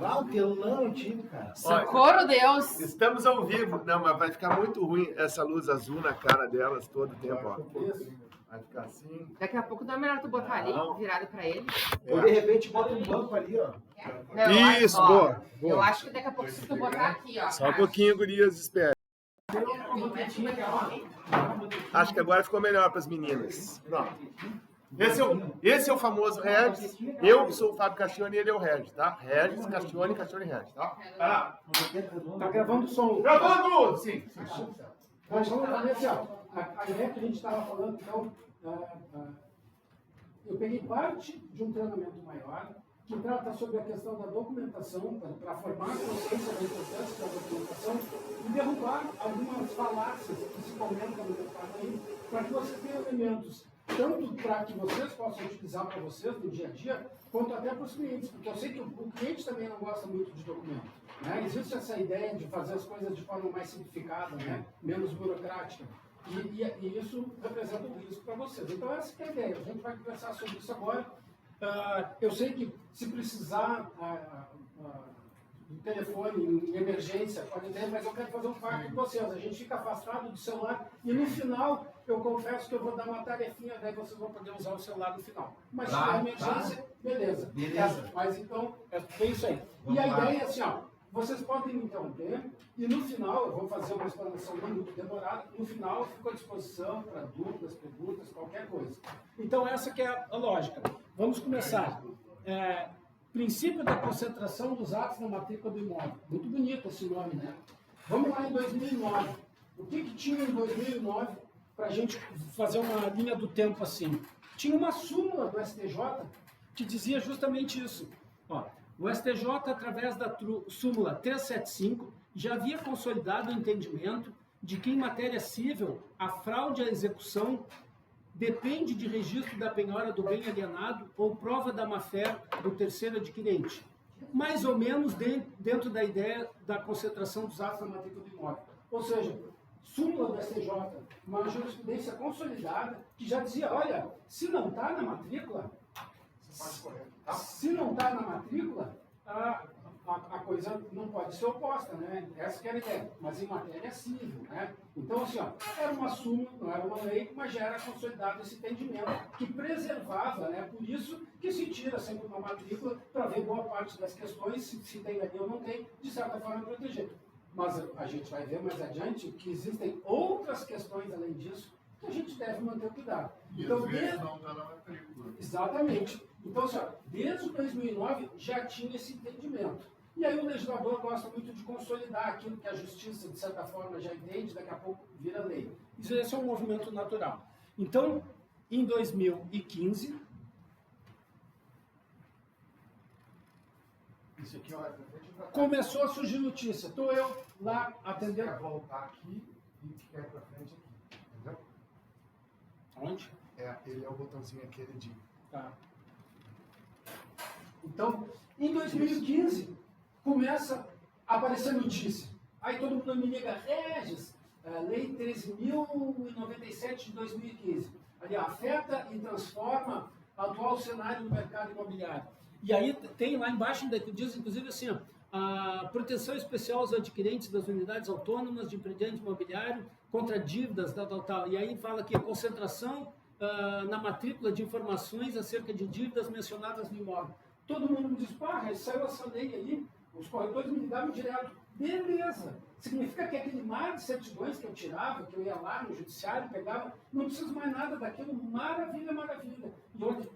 Ah, o telão antigo, cara. Socorro, Deus! Estamos ao vivo. Não, mas vai ficar muito ruim essa luz azul na cara delas todo o tempo, ó. Vai ficar assim. Daqui a pouco não é melhor tu botar ali, virado pra ele. Ou de repente bota um banco ali, ó. Não, eu Isso, acho, ó, boa. Eu acho que daqui a pouco se tu botar aqui, ó. Só um pouquinho, gurias, espera. Acho que agora ficou melhor para as meninas. Pronto. Esse é o famoso Regis. Eu sou o Fábio Castione e ele é o Regis, tá? Regis, Castione, Castione, Regis, tá? Tá gravando o som. Gravando! Sim. Mas vamos lá, assim, ó. A ideia que a gente estava falando, então, eu peguei parte de um treinamento maior, que trata sobre a questão da documentação, para formar a consciência da importância da documentação e derrubar algumas falácias que se comentam no mercado aí, para que você tenha elementos, tanto para que vocês possam utilizar para vocês no dia a dia, quanto até para os clientes, porque eu sei que o cliente também não gosta muito de documento. Né? Existe essa ideia de fazer as coisas de forma mais simplificada, né? Menos burocrática. E isso representa um risco para vocês. Então essa que é a ideia. A gente vai conversar sobre isso agora. Eu sei que se precisar do telefone em emergência, pode ter, mas eu quero fazer um pacto com vocês. A gente fica afastado do celular e no final eu confesso que eu vou dar uma tarefinha, daí vocês vão poder usar o celular no final. Mas se tiver emergência, beleza. Mas então, é isso aí. E a ideia é assim, ó, vocês podem me interromper e no final, eu vou fazer uma explanação muito demorada, no final eu fico à disposição para dúvidas, perguntas, qualquer coisa. Então essa que é a lógica. Vamos começar. Princípio da concentração dos atos na matrícula do imóvel. Muito bonito esse nome, né? Vamos lá em 2009. O que tinha em 2009 para a gente fazer uma linha do tempo assim? Tinha uma súmula do STJ que dizia justamente isso. Ó, o STJ, através da súmula 375, já havia consolidado o entendimento de que em matéria civil a fraude à execução depende de registro da penhora do bem alienado ou prova da má-fé do terceiro adquirente. Mais ou menos dentro da ideia da concentração dos atos na matrícula do imóvel. Ou seja, súmula do STJ, uma jurisprudência consolidada que já dizia, olha, se não está na matrícula, a coisa não pode ser oposta, né? Essa que era a ideia, mas em matéria civil, né? Então, assim, ó, era uma súmula, não era uma lei, mas já era consolidado esse entendimento que preservava, né? Por isso que se tira sempre uma matrícula para ver boa parte das questões, se tem ali ou não tem, de certa forma proteger. Mas a gente vai ver mais adiante que existem outras questões além disso que a gente deve manter cuidado. Então, não está na matrícula. Exatamente. Então, assim, ó, desde 2009 já tinha esse entendimento. E aí o legislador gosta muito de consolidar aquilo que a justiça, de certa forma, já entende, daqui a pouco vira lei. Esse é um movimento natural. Então, em 2015... Isso aqui, ó, começou a surgir notícia. Estou eu lá atendendo... quer voltar aqui e quer para frente aqui, entendeu? Onde? Ele é o botãozinho aquele de... Tá. Então, em 2015, começa a aparecer notícia. Aí todo mundo me liga, Regis, Lei 13.097 de 2015. Ali, afeta e transforma o atual cenário do mercado imobiliário. E aí tem lá embaixo, diz inclusive assim, ó, a proteção especial aos adquirentes das unidades autônomas de empreendimento imobiliário contra dívidas, tal. E aí fala que a concentração na matrícula de informações acerca de dívidas mencionadas no imóvel. Todo mundo me diz, saiu essa lei aí, os corretores me ligavam direto. Beleza! Significa que aquele mar de certidões que eu tirava, que eu ia lá no judiciário, pegava, não preciso mais nada daquilo, maravilha, maravilha.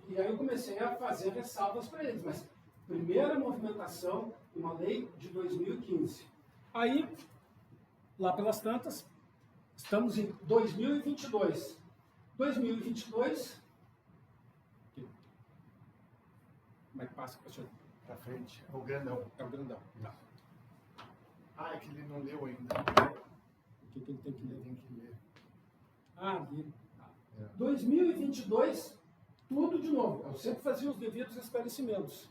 E aí eu comecei a fazer ressalvas para eles, mas primeira movimentação, uma lei de 2015. Aí, lá pelas tantas, estamos em 2022. 2022... Como é que passa, professor? Para frente, é o grandão. É o grandão. Tá. É que ele não leu ainda. O que ele tem que ler? Ele tem que ler. Li. 2022, tudo de novo. Eu sempre fazia os devidos esclarecimentos.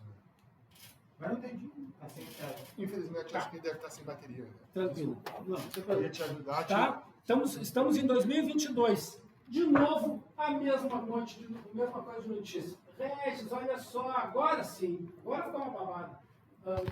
Mas não entendi. Tá sem carga. Infelizmente, acho que ele deve estar sem bateria. Tranquilo. Não, eu queria te ajudar. Tá? Estamos em 2022. De novo, a mesma coisa de notícia. Regis, olha só, agora sim, agora ficou uma babada.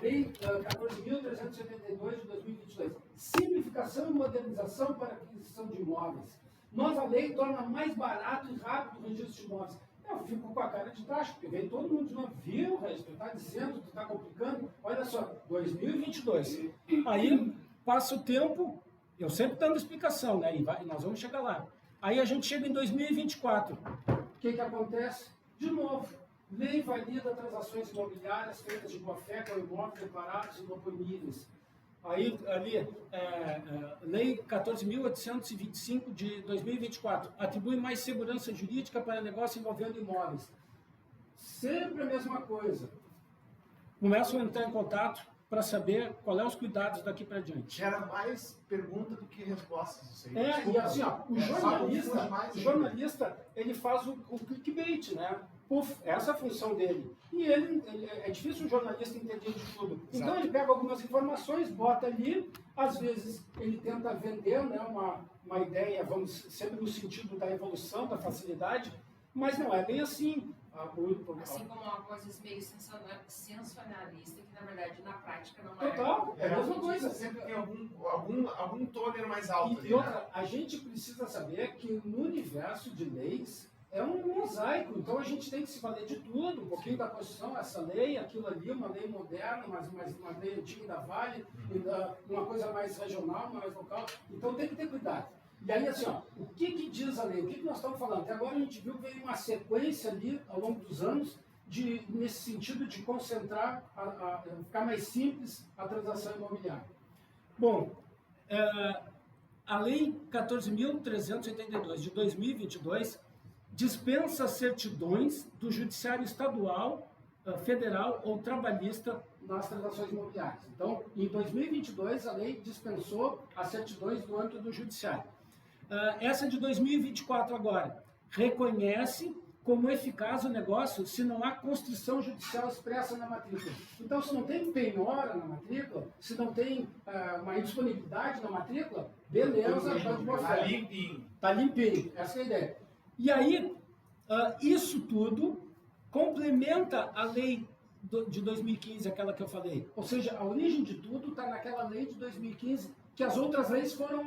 Lei 14.372 de 2022. Simplificação e modernização para aquisição de imóveis. Nova lei torna mais barato e rápido o registro de imóveis. Eu fico com a cara de taxa, porque vem todo mundo de novo. Viu, Regis? Tu está dizendo, tu está complicando. Olha só, 2022. Aí passa o tempo, eu sempre dando explicação, né? E nós vamos chegar lá. Aí a gente chega em 2024. O que acontece? De novo, lei valida transações imobiliárias feitas de boa-fé com imóveis declarados inoponíveis. Aí, ali, Lei 14.825 de 2024, atribui mais segurança jurídica para negócio envolvendo imóveis. Sempre a mesma coisa. Começam a entrar em contato para saber qual é os cuidados daqui para diante. Gera mais pergunta do que respostas. Isso aí. E assim, ó, o jornalista, ele faz o clickbait, né? Essa é a função dele. E é difícil um jornalista entender de tudo. Então Exato. ele pega algumas informações, bota ali, às vezes ele tenta vender, né, uma ideia, vamos sempre no sentido da evolução, da facilidade, mas não é bem assim. Assim como uma coisa meio sensacionalista, que na verdade na prática não é. Total, é a mesma coisa. Sempre tem algum toner mais alto. E outra, a gente precisa saber que no universo de leis é um mosaico, então a gente tem que se valer de tudo, um pouquinho da Constituição, essa lei, aquilo ali, uma lei moderna, mas uma lei antiga da Vale, uma coisa mais regional, uma mais local, então tem que ter cuidado. E aí, assim, ó, o que diz a lei? O que nós estamos falando? Até agora a gente viu que veio uma sequência ali, ao longo dos anos, nesse sentido de concentrar, ficar mais simples a transação imobiliária. Bom, a Lei 14.382 de 2022 dispensa certidões do Judiciário Estadual, Federal ou Trabalhista nas transações imobiliárias. Então, em 2022, a lei dispensou as certidões do âmbito do Judiciário. Essa de 2024 agora reconhece como eficaz o negócio se não há constrição judicial expressa na matrícula. Então, se não tem penhora na matrícula, se não tem uma indisponibilidade na matrícula, beleza, está de boa fé. Está limpinho. Está limpinho, essa é a ideia. E aí, isso tudo complementa a lei de 2015, aquela que eu falei. Ou seja, a origem de tudo está naquela lei de 2015, que as outras leis foram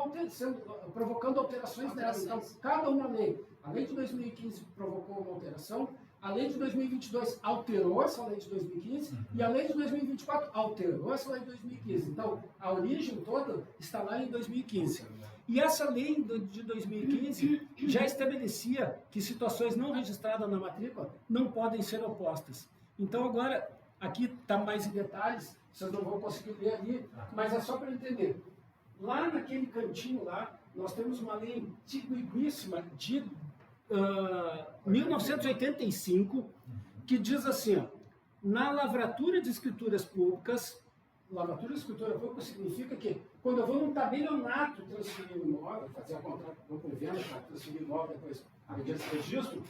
provocando alterações nela. Então, cada uma lei. A lei de 2015 provocou uma alteração, a lei de 2022 alterou essa lei de 2015 e a lei de 2024 alterou essa lei de 2015. Então, a origem toda está lá em 2015. E essa lei de 2015 já estabelecia que situações não registradas na matrícula não podem ser opostas. Então, agora, aqui está mais em detalhes, vocês não vão conseguir ler ali, mas é só para entender. Lá naquele cantinho lá, nós temos uma lei antiguíssima de 1985, que diz assim, ó, na lavratura de escrituras públicas, lavratura de escritura pública significa que quando eu vou num tabelionato transferir o imóvel, fazer a contrato com venda para transferir o imóvel depois a medida de registro,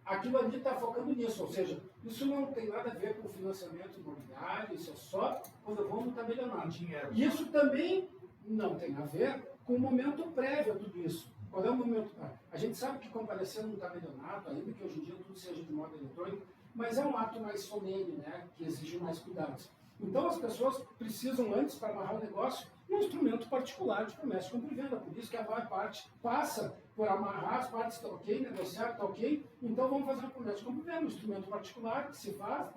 aquilo ali está focando nisso, ou seja, isso não tem nada a ver com financiamento imobiliário, isso é só quando eu vou no tabelionato. Isso também não tem a ver com o momento prévio a tudo isso. Qual é o momento prévio? A gente sabe que comparecer num tabelionato, ainda que hoje em dia tudo seja de modo eletrônico, mas é um ato mais solene, né, que exige mais cuidados. Então as pessoas precisam antes, para amarrar o negócio, um instrumento particular de comércio e compra e venda. Por isso que a maior parte passa por amarrar, as partes estão ok, negociar está ok, então vamos fazer um comércio e compra e venda, um instrumento particular que se faz,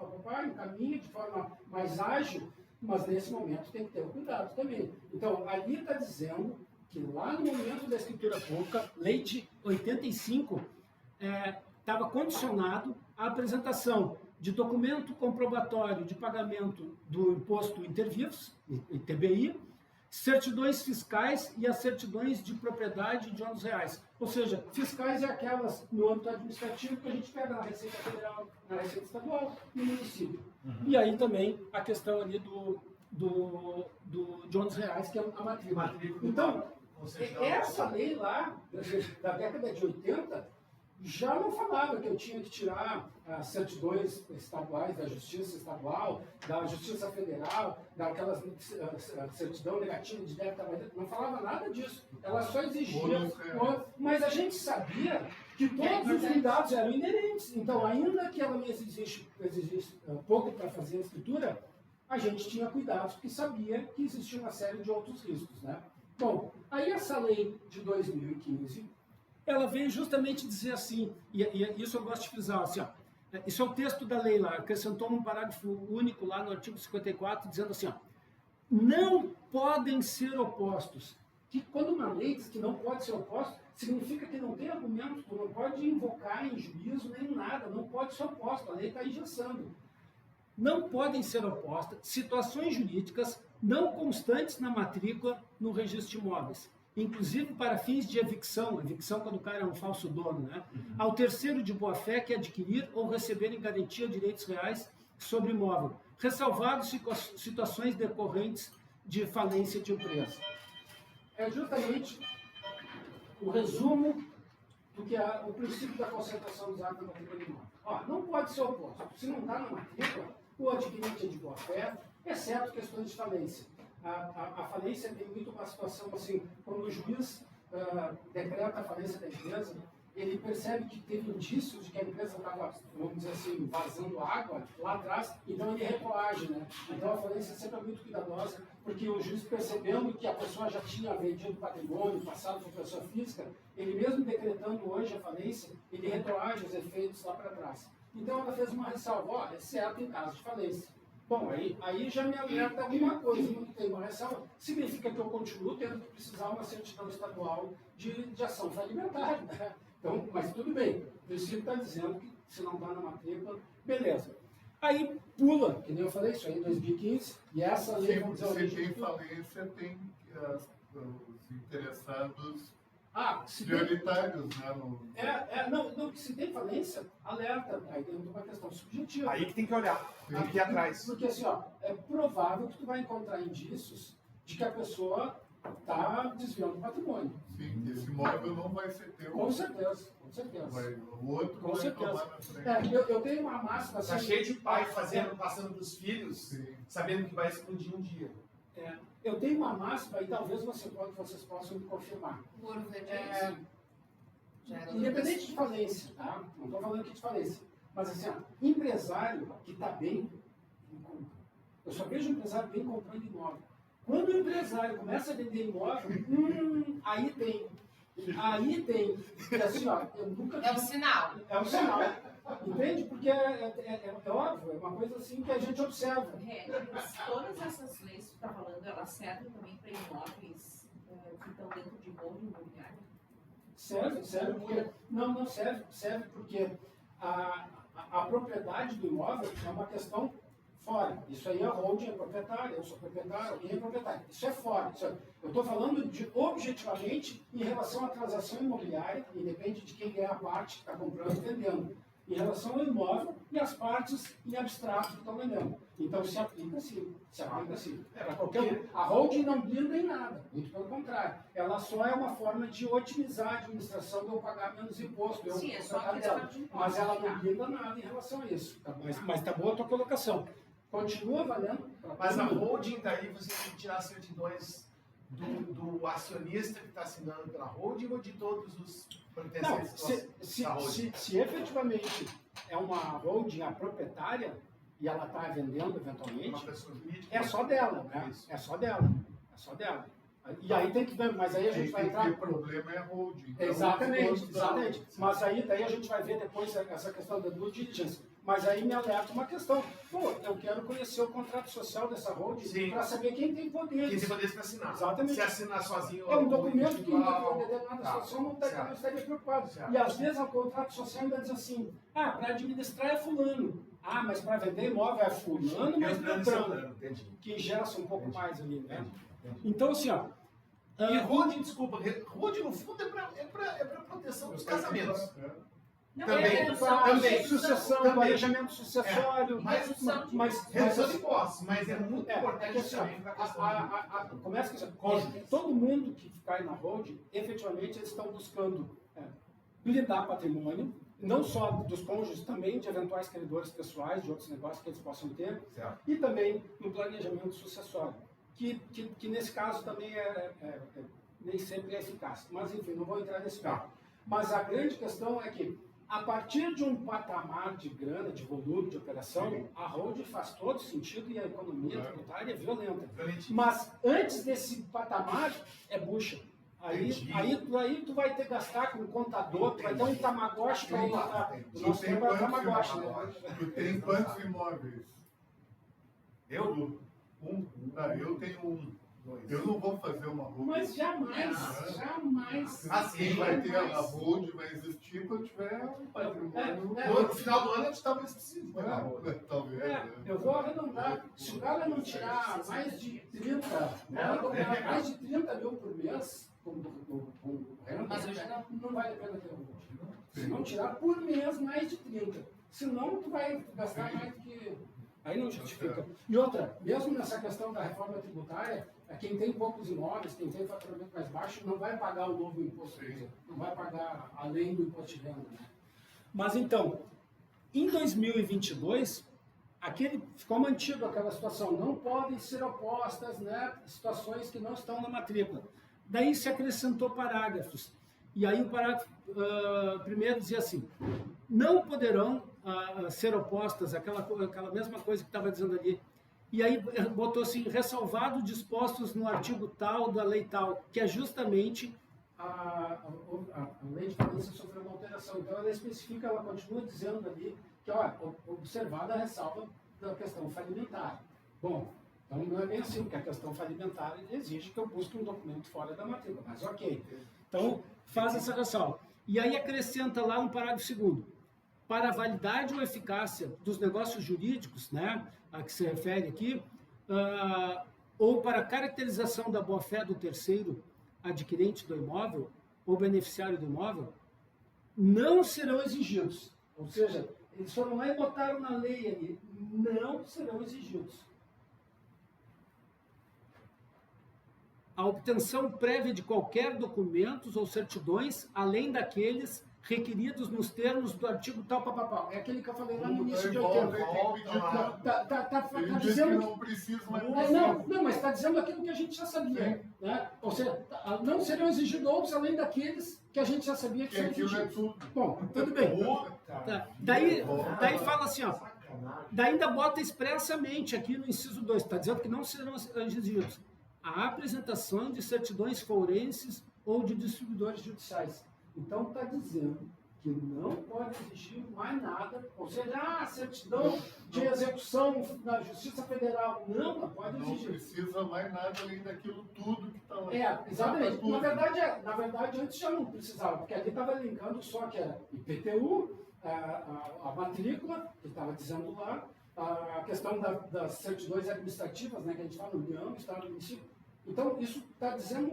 encaminha de forma mais ágil, mas nesse momento tem que ter o cuidado também. Então, ali está dizendo que lá no momento da escritura pública, lei de 85, estava condicionado à apresentação de documento comprobatório de pagamento do imposto intervivos, ITBI, certidões fiscais e as certidões de propriedade de ônus reais. Ou seja, fiscais é aquelas no âmbito administrativo que a gente pega na Receita Federal, na Receita Estadual e no município. E aí também a questão ali de ônus reais, que é a matrícula. Então, essa lei lá, da década de 80, já não falava que eu tinha que tirar certidões estaduais da Justiça Estadual, da Justiça Federal, daquelas certidão negativa de débito, não falava nada disso. Ela só exigia, mas a gente sabia que todos os cuidados eram inerentes. Então, ainda que ela me exigisse pouco para fazer a escritura, a gente tinha cuidados porque sabia que existia uma série de outros riscos, né? Bom, aí essa lei de 2015, ela veio justamente dizer assim, e isso eu gosto de frisar, assim, ó, isso é o texto da lei lá, acrescentou um parágrafo único lá no artigo 54, dizendo assim, ó, não podem ser opostos. Que quando uma lei diz que não pode ser oposto, significa que não tem argumento, tu não pode invocar em juízo nem nada, não pode ser oposto, a lei está engessando. Não podem ser opostas situações jurídicas não constantes na matrícula no registro de imóveis, inclusive para fins de evicção quando o cara é um falso dono, né? Ao terceiro de boa-fé que adquirir ou receber em garantia direitos reais sobre imóvel, ressalvados situações decorrentes de falência de empresa. É justamente o resumo do que é o princípio da concentração dos atos na matrícula de imóvel. Ó, não pode ser oposto. Se não está na matrícula, o adquirente é de boa-fé, exceto questões de falência. A falência tem muito uma situação assim, quando o juiz decreta a falência da empresa, ele percebe que teve indícios de que a empresa estava, vamos dizer assim, vazando água lá atrás, então ele retroage, né? Então a falência sempre é muito cuidadosa, porque o juiz, percebendo que a pessoa já tinha vendido patrimônio, passado por pessoa física, ele mesmo decretando hoje a falência, ele retroage os efeitos lá para trás. Então ela fez uma ressalva, ó, exceto em caso de falência. Bom, aí já me alerta alguma coisa, quando tem uma ressalva, significa que eu continuo tendo que precisar uma certidão estadual de ação fragmentária, né? Então, mas tudo bem, o princípio está dizendo que se não está na matrícula, beleza. Aí pula, que nem eu falei, isso aí em 2015, e essa lei, vamos dizer... Se tem falência, tem os interessados prioritários, né? Não, se tem falência, alerta, aí tem uma questão subjetiva. Aí que tem que olhar, tem que ir atrás. Porque assim, ó, é provável que tu vai encontrar indícios de que a pessoa está desviando o patrimônio. Sim, esse imóvel não vai ser teu. Com certeza, com certeza. O outro com vai certeza. tomar na frente. Eu tenho uma máxima assim... Tá cheio de pai passando para os filhos, Sim. sabendo que vai explodir um dia. Eu tenho uma máxima e talvez vocês possam me confirmar. O Ouro Verde é isso. Independente de falência, tá? Não estou falando aqui de falência. Mas assim, ó, empresário que está bem, eu só vejo empresário bem comprando imóvel. Quando o empresário começa a vender imóvel, aí tem. Assim, ó, eu nunca vi. É um sinal. É um sinal. Entende? Porque é óbvio, é uma coisa assim que a gente observa. Todas essas leis que você está falando, elas servem também para imóveis que estão dentro de holding imobiliário? Serve porque... Não serve porque a propriedade do imóvel é uma questão fora. Isso aí é holding, é proprietário, eu sou proprietário, alguém é proprietário. Isso é fora. Eu estou falando de objetivamente em relação à transação imobiliária, e depende de quem é a parte que está comprando e vendendo, em relação ao imóvel e as partes em abstrato que estão vendendo. Então se aplica sim. Para qualquer um. A holding não blinda em nada, muito pelo contrário. Ela só é uma forma de otimizar a administração de eu pagar menos imposto. Sim, é só a questão de imposto. Mas ela não blinda nada em relação a isso. Mas tá boa a tua colocação. Continua valendo. Mas a holding, daí você tem que tirar certidões do acionista que está assinando pela holding ou de todos os pertencentes da holding? Se efetivamente é uma holding a proprietária e ela está vendendo eventualmente, Uma pessoa jurídica, é só dela, né? Isso. É só dela. E aí tem que ver, mas aí a gente vai entrar... O problema é holding. Exatamente. Mas aí daí a gente vai ver depois essa questão da due diligence. Mas aí me alerta uma questão. Pô, eu quero conhecer o contrato social dessa holding para saber quem tem poderes. Quem tem poderes para assinar. Exatamente. Se assinar sozinho... É um documento que em individual, determinada situação não estaria preocupado. Certo. E às vezes o contrato social ainda diz assim, para administrar é fulano. Mas para vender imóvel é fulano, mas Beltrano. Que gera-se um pouco mais ali, né? Então, assim, ó... E holding, desculpa, holding no fundo é para proteção dos casamentos. Também. Sucessão, planejamento sucessório. Redução de impostos, mas é muito importante assim, também para a questão começa que todo mundo que cai na holding, efetivamente eles estão buscando blindar patrimônio, não só dos cônjuges, também de eventuais credores pessoais, de outros negócios que eles possam ter, Certo. e também no planejamento sucessório, que nesse caso também nem sempre é eficaz. Mas, enfim, não vou entrar nesse ponto. Mas a grande questão é que, a partir de um patamar de grana, de volume de operação, a hold faz todo sentido e a economia tributária é violenta. Mas antes desse patamar, é bucha. Aí tu vai ter que gastar com um contador, tu vai ter um tamagotchi para botar. O nosso tempo é tamagotchi, né? Tu tem quantos imóveis? Eu? Eu tenho um. Eu não vou fazer uma hold. Mas jamais. Assim, Vai ter a hold, vai existir quando tiver um patrimônio. No final do ano a gente talvez precise. Talvez. Eu vou arredondar. Se o cara não tirar mais de 30, mais de 30 mil por mês, Mas hoje não vale a pena ter um hold. Se não tirar por mês mais de 30. Senão tu vai gastar mais do que. Aí não justifica. E outra, mesmo nessa questão da reforma tributária, quem tem poucos imóveis, quem tem faturamento mais baixo, não vai pagar o novo imposto, não vai pagar além do imposto de renda. Né? Mas então, em 2022, ficou mantido aquela situação, não podem ser opostas, né, situações que não estão na matrícula. Daí se acrescentou parágrafos. E aí o parágrafo primeiro dizia assim, não poderão ser opostas, aquela mesma coisa que estava dizendo ali. E aí botou assim, ressalvado dispostos no artigo tal da lei tal, que é justamente a lei de falência sofreu uma alteração. Então ela especifica, ela continua dizendo ali que, observada a ressalva da questão falimentar. Bom, então não é bem assim, porque a questão falimentar exige que eu busque um documento fora da matrícula, mas ok. Então faz essa ressalva. E aí acrescenta lá um parágrafo segundo. Para a validade ou eficácia dos negócios jurídicos, né, a que se refere aqui, ou para a caracterização da boa-fé do terceiro adquirente do imóvel ou beneficiário do imóvel, não serão exigidos. Ou seja, eles foram lá e botaram na lei ali, não serão exigidos. A obtenção prévia de qualquer documentos ou certidões, além daqueles requeridos nos termos do artigo tal, papapá. É aquele que eu falei lá no início de 80. Ele disse que não precisa mais. Não, mas está dizendo aquilo que a gente já sabia. Né? Ou seja, não serão exigidos outros além daqueles que a gente já sabia que Porque seriam aquilo é exigidos. tudo. Bom, tudo bem. Tá. Daí fala assim, ó. Daí ainda bota expressamente aqui no inciso 2, está dizendo que não serão exigidos a apresentação de certidões forenses ou de distribuidores judiciais. Então está dizendo que não pode exigir mais nada, ou seja, certidão de execução na Justiça Federal. Não pode exigir. Não precisa mais nada além daquilo tudo que está lá. Exatamente. Na verdade, antes já não precisava, porque ali estava linkando só que era IPTU, a matrícula, que estava dizendo lá, a questão das certidões administrativas, né, que a gente fala União, Estado, Município. Então, isso está dizendo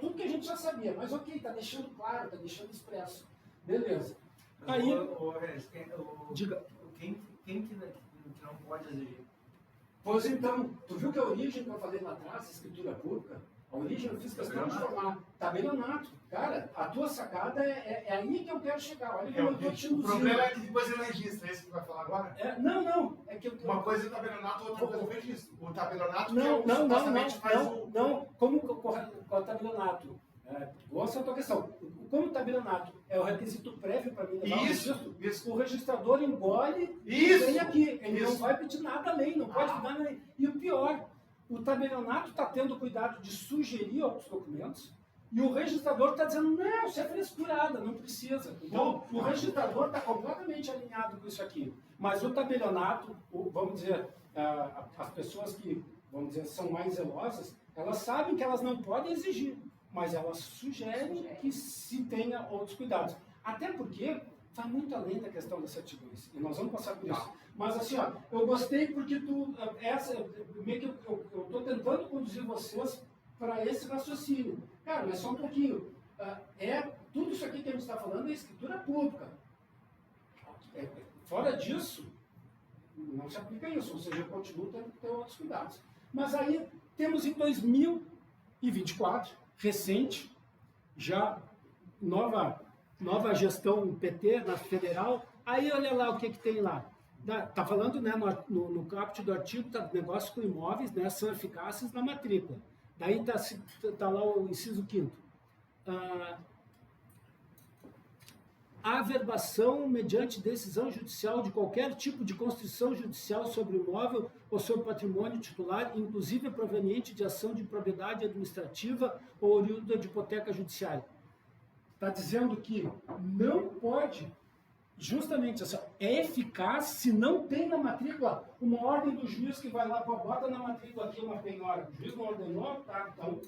tudo que a gente já sabia, mas ok, está deixando claro, está deixando expresso. Beleza. Mas aí, diga. Quem que não pode exigir? Pois então, tu viu que a origem que eu falei lá atrás, escritura pública, a origem eu fiz questão de formar. Tabelionato. Cara, a tua sacada é aí que eu quero chegar. Olha como eu estou te induzindo. O problema é que depois ele registra, é isso que tu vai falar agora? Não. É que Uma coisa é o tabelionato, outra coisa é o registro. O tabelionato não. Como o tabelionato? Boa essa tua questão. Como o tabelionato é o requisito prévio para mim levar o registro, o registrador engole e vem aqui. Ele não vai pedir nada além, não pode dar nada além. E o pior, o tabelionato está tendo cuidado de sugerir outros documentos e o registrador está dizendo, não, isso é frescurada, não precisa. Então, o registrador está completamente alinhado com isso aqui. Mas o tabelionato, vamos dizer, as pessoas que, vamos dizer, são mais zelosas, elas sabem que elas não podem exigir, mas elas sugerem que se tenha outros cuidados. Até porque vai muito além da questão das certidões. E nós vamos passar por isso. Mas assim, ó, eu gostei porque meio que eu estou tentando conduzir vocês para esse raciocínio. Cara, mas só um pouquinho. Tudo isso aqui que a gente está falando é escritura pública. Fora disso, não se aplica isso. Ou seja, eu continuo tendo que ter outros cuidados. Mas aí temos em 2024, recente, já nova nova gestão PT na federal, aí olha lá o que tem lá. Está falando, né, no caput do artigo, negócios com imóveis, né, são eficazes na matrícula. Daí tá lá o inciso 5º. A averbação mediante decisão judicial de qualquer tipo de construção judicial sobre o imóvel ou sobre patrimônio titular, inclusive proveniente de ação de propriedade administrativa ou oriunda de hipoteca judiciária. Está dizendo que não pode, justamente assim, é eficaz se não tem na matrícula uma ordem do juiz que vai lá, bota na matrícula aqui uma penhora. O juiz não ordenou, tá, então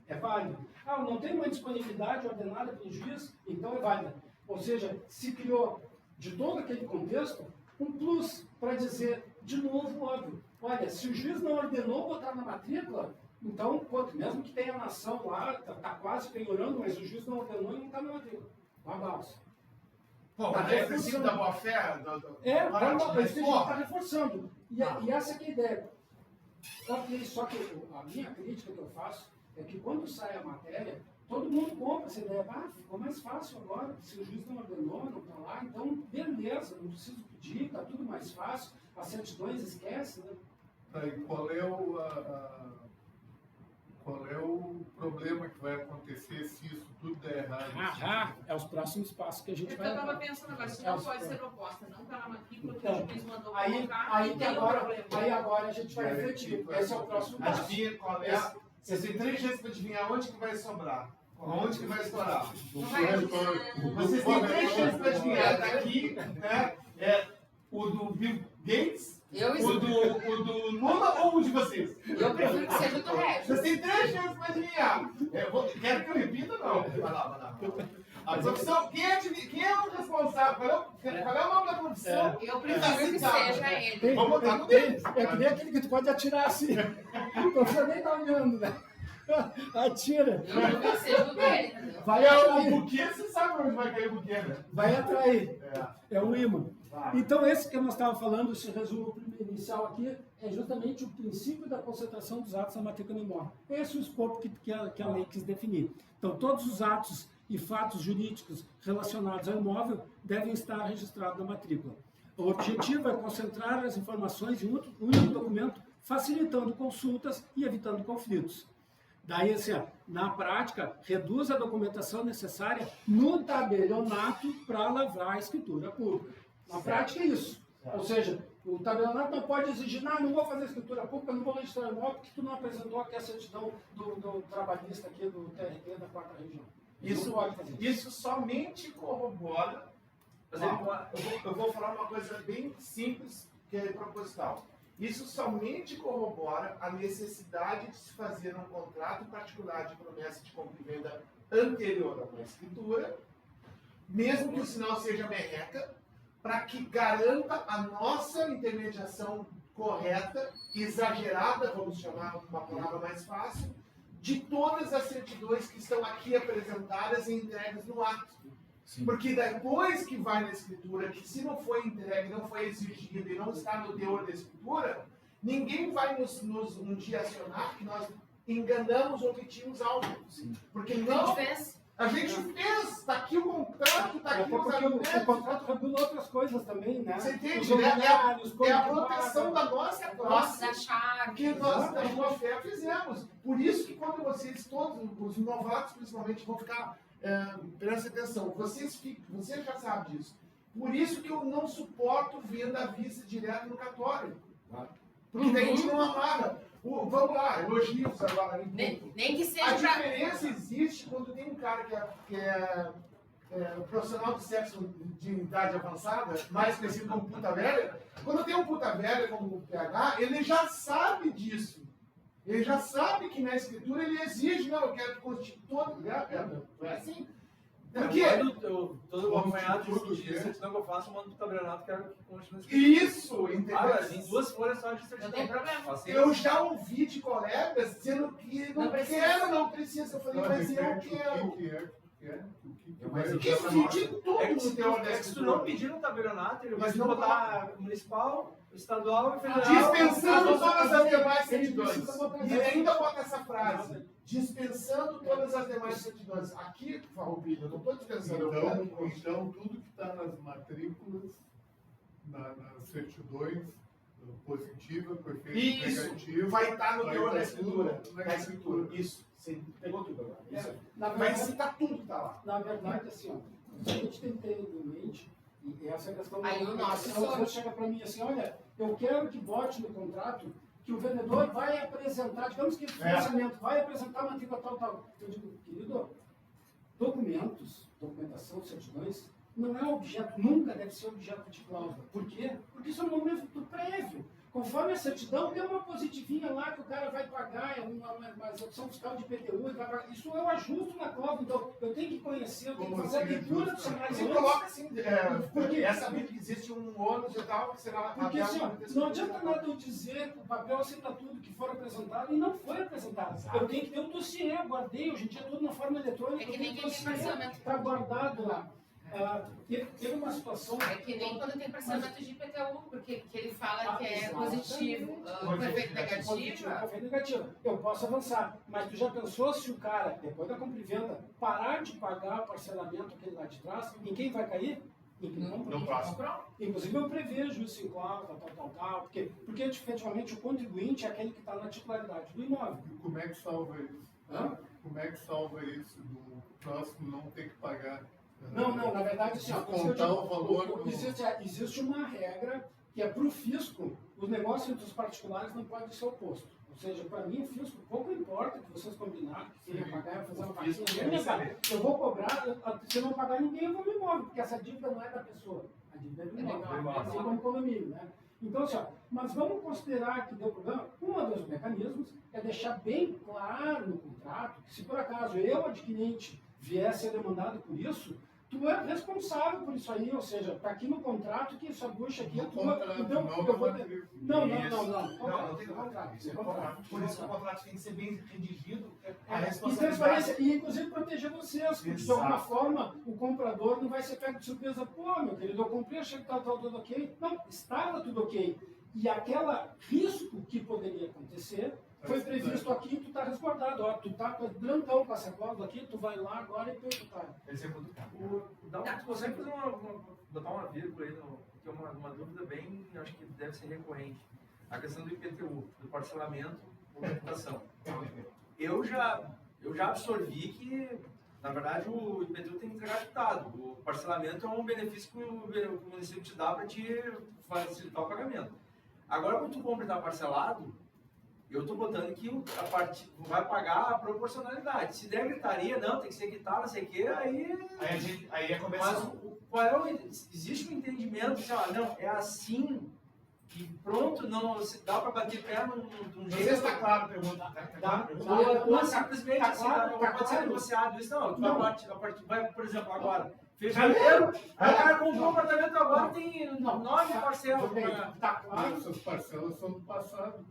é válido. Ah, não tem uma disponibilidade ordenada pelo juiz, então é válida. Ou seja, se criou, de todo aquele contexto, um plus para dizer, de novo, óbvio, olha, se o juiz não ordenou botar na matrícula, então, mesmo que tenha nação lá, está quase penhorando, mas o juiz não ordenou e não está na matrícula. Um abraço. Pô, mas é o princípio da boa-fé? Mas que a gente está reforçando. E essa que é a ideia. Só que a minha crítica que eu faço é que quando sai a matéria, todo mundo compra essa ideia. Ficou mais fácil agora, se o juiz não ordenou, não está lá, então beleza, não preciso pedir, está tudo mais fácil, as certidões esquece, né? Aí, qual é o problema que vai acontecer se isso tudo der errado? É os próximos passos que a gente vai... Eu estava pensando agora, se não pode ser proposta, não está na matrícula, que Então, o juiz mandou aí colocar, agora a gente vai refletir. Esse é o próximo passo. Adivinha qual é? Você tem 3 chances para adivinhar onde que vai sobrar. Onde que vai estourar. Vocês têm 3 chances para adivinhar. Daqui, né? O do Bill Gates, o do Lula ou o de vocês? Eu prefiro que seja do Regis. Vocês têm 3 chances para adivinhar. Quero que eu repita ou não? Vai lá. A profissão, quem é o responsável? Qual é o nome da profissão? Eu prefiro que seja ele. Vamos botar no deles. É que nem aquele que tu pode atirar assim. Você nem tá olhando, né? Atira. Eu prefiro que seja o dele, entendeu? Vai atrair. O buquê, você sabe onde vai cair o buquê, né? Vai atrair. É um imã. Então, esse que nós estávamos falando, esse resumo inicial aqui, é justamente o princípio da concentração dos atos na matrícula do imóvel. Esse é o escopo que a lei quis definir. Então, todos os atos e fatos jurídicos relacionados ao imóvel devem estar registrados na matrícula. O objetivo é concentrar as informações em um único documento, facilitando consultas e evitando conflitos. Daí, assim, na prática, reduz a documentação necessária no tabelionato para lavrar a escritura pública. Na prática é isso. Ou seja, o tabelionato não pode exigir, não vou fazer escritura pública, não vou registrar imóvel, porque tu não apresentou aqui a certidão do trabalhista aqui do TRT da 4ª região. Isso somente corrobora. Eu vou falar uma coisa bem simples, que é proposital. Isso somente corrobora a necessidade de se fazer um contrato particular de promessa de compra e venda anterior a uma escritura, mesmo que o sinal seja merreca, para que garanta a nossa intermediação correta, exagerada, vamos chamar uma palavra mais fácil, de todas as certidões que estão aqui apresentadas e entregues no ato. Sim. Porque depois que vai na escritura, que se não foi entregue, não foi exigido e não está no teor da escritura, ninguém vai nos um dia acionar que nós enganamos ou omitimos algo. Sim. Porque não... A gente fez, está aqui o contrato, está aqui os argumentos. O contrato regula outras coisas também, né? Você entende? É a proteção da nossa classe da chave que nós, da boa fé, fizemos. Por isso que quando vocês, todos os novatos principalmente, vão ficar, presta atenção, você já sabe disso. Por isso que eu não suporto venda à vista direto no cartório. Porque daí a gente não amarra. Vamos lá, elogios agora. Nem que seja. A diferença existe quando tem um cara que é profissional de sexo de idade avançada, mais conhecido como puta velha. Quando tem um puta velha como o PH, ele já sabe disso. Ele já sabe que na escritura ele exige, não, eu quero que constitui todo. Não é assim? Porque eu tô acompanhado de certidão que eu faço, eu mando pro tabelionato, quero que continue escrito. Isso, entendeu? Tem 2 folhas só de certidão. Não tem problema. Eu já ouvi de colegas dizendo que não quero, não precisa. Eu falei, mas eu quero. Que fide tudo no teor da escritura. Se tu não pedir no tabelionato, ele vai botar municipal, estadual e federal. Dispensando todas as demais certidões. E ainda bota essa frase. dispensando todas as demais certidões. Aqui, Farroupilha, eu não estou dispensando. eu quero Então, tudo que está nas matrículas, nas certidões, positiva, com efeito Isso, negativo, vai estar no vai teor da estar escritura. tudo na Da escritura. Isso. Você pegou tudo agora. Isso. Na Vai verdade, citar tudo que está lá. na verdade, assim, ó, a gente tem que ter em mente, e essa é a questão Aí da o nosso você chega para mim assim, olha, eu quero que bote no contrato que o vendedor vai apresentar, digamos que financiamento, vai apresentar a matrícula tal. Eu digo, querido, documentação, certidões, não é objeto, nunca deve ser objeto de cláusula. Por quê? Porque isso é um momento prévio. Conforme a certidão, tem uma positivinha lá que o cara vai pagar, uma execução fiscal de IPTU, isso eu ajusto na cláusula, então eu tenho que conhecer, eu tenho que fazer a leitura do cenário. Você coloca assim, Porque é saber que existe um ônus e tal, que será Porque assim, ó, não adianta nada eu dizer que o papel aceita tudo que for apresentado e não foi apresentado. Exato. Eu tenho que ter um dossiê, guardei, hoje em dia tudo na forma eletrônica. É que nem quem tem dossiê parcelamento. está guardado lá. Teve uma situação. É que nem quando tem parcelamento de IPTU, porque que ele fala que é exatamente. positivo, com efeito negativo. Com efeito negativo. Eu posso avançar, mas tu já pensou se o cara, depois da compra e venda, parar de pagar o parcelamento aquele lá de trás, em quem vai cair? Em quem comprou. No próximo. Inclusive eu prevejo isso em cláusula, tal, porque efetivamente o contribuinte é aquele que está na titularidade do imóvel. E como é que salva isso? Hã? Como é que salva isso do próximo não ter que pagar? Não, na verdade, assim, Descontar o valor do... existe uma regra que é para o fisco, os negócios entre os particulares não podem ser oposto. Ou seja, para mim, o fisco, pouco importa que vocês combinaram, que queriam pagar, fazer uma vaquinha, eu vou cobrar, se não pagar ninguém, eu vou me imóvel, porque essa dívida não é da pessoa, a dívida é do imóvel, assim como condomínio, né? Então, assim, mas vamos considerar que deu problema. Um dos mecanismos é deixar bem claro no contrato que se por acaso eu, adquirente, viesse a ser demandado por isso, tu é responsável por isso aí, ou seja, está aqui no contrato que essa bucha aqui é tua. Então, eu vou... Não. Não tem contrato. Isso é contrato. Por isso que o contrato tem que ser bem redigido. A responsabilidade. E, inclusive, proteger vocês, porque de alguma forma o comprador não vai ser pego de surpresa. Pô, meu querido, eu comprei, achei que estava tudo ok. Não, estava tudo ok. E aquele risco que poderia acontecer foi previsto aqui e tu está resguardado. Ó, tu está brancão com essa cláusula aqui, tu vai lá agora e tu está. Você fazer botar uma vírgula aí, que é uma dúvida bem, acho que deve ser recorrente. A questão do IPTU, do parcelamento ou tributação. Eu já absorvi que, na verdade, o IPTU tem que entregar quitado. O parcelamento é um benefício que o município te dá para te facilitar o pagamento. Agora, quando tu compra e está parcelado, eu estou botando que a parte vai pagar a proporcionalidade. Se der gritaria, não, tem que ser quitado, não sei o quê, aí é conversa. Mas existe um entendimento, sei lá, não, é assim, que pronto, não se dá para bater pé num Não jeito. sei se está claro a pergunta. Ou simplesmente assim, pode ser negociado isso, não. Vai, por exemplo, agora. Fevereiro, o cara comprou um apartamento agora, tem 9 parcelas. Tá claro. Essas parcelas são do passado.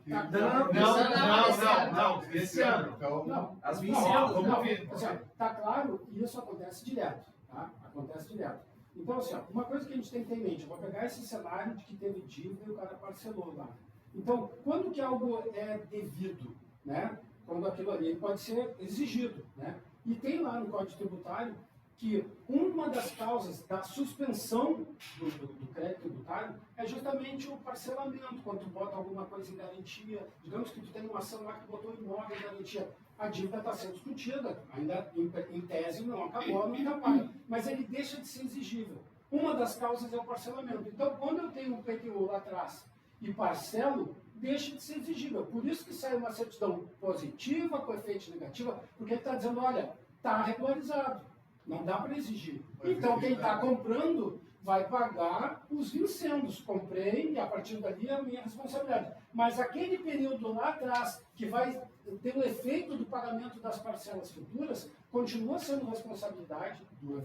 Não, esse ano. Então, As vincendas, vamos ver. Tá claro, e isso acontece direto, tá? Acontece direto. Então, assim, uma coisa que a gente tem que ter em mente, eu vou pegar esse cenário de que teve dívida e o cara parcelou lá. Então, quando que algo é devido, né? Quando aquilo ali pode ser exigido, né? E tem lá no Código Tributário que uma das causas da suspensão do crédito tributário é justamente o parcelamento, quando tu bota alguma coisa em garantia, digamos que tu tem uma ação lá que botou imóvel em garantia, a dívida está sendo discutida, ainda em tese não acabou, não está paga, mas ele deixa de ser exigível. Uma das causas é o parcelamento. Então, quando eu tenho um PTU lá atrás e parcelo, deixa de ser exigível. Por isso que sai uma certidão positiva com efeito negativa, porque ele está dizendo, olha, está regularizado. Não dá para exigir. Então, quem está comprando vai pagar os vincendos. Comprei e a partir dali é a minha responsabilidade. Mas aquele período lá atrás, que vai ter o efeito do pagamento das parcelas futuras, continua sendo responsabilidade do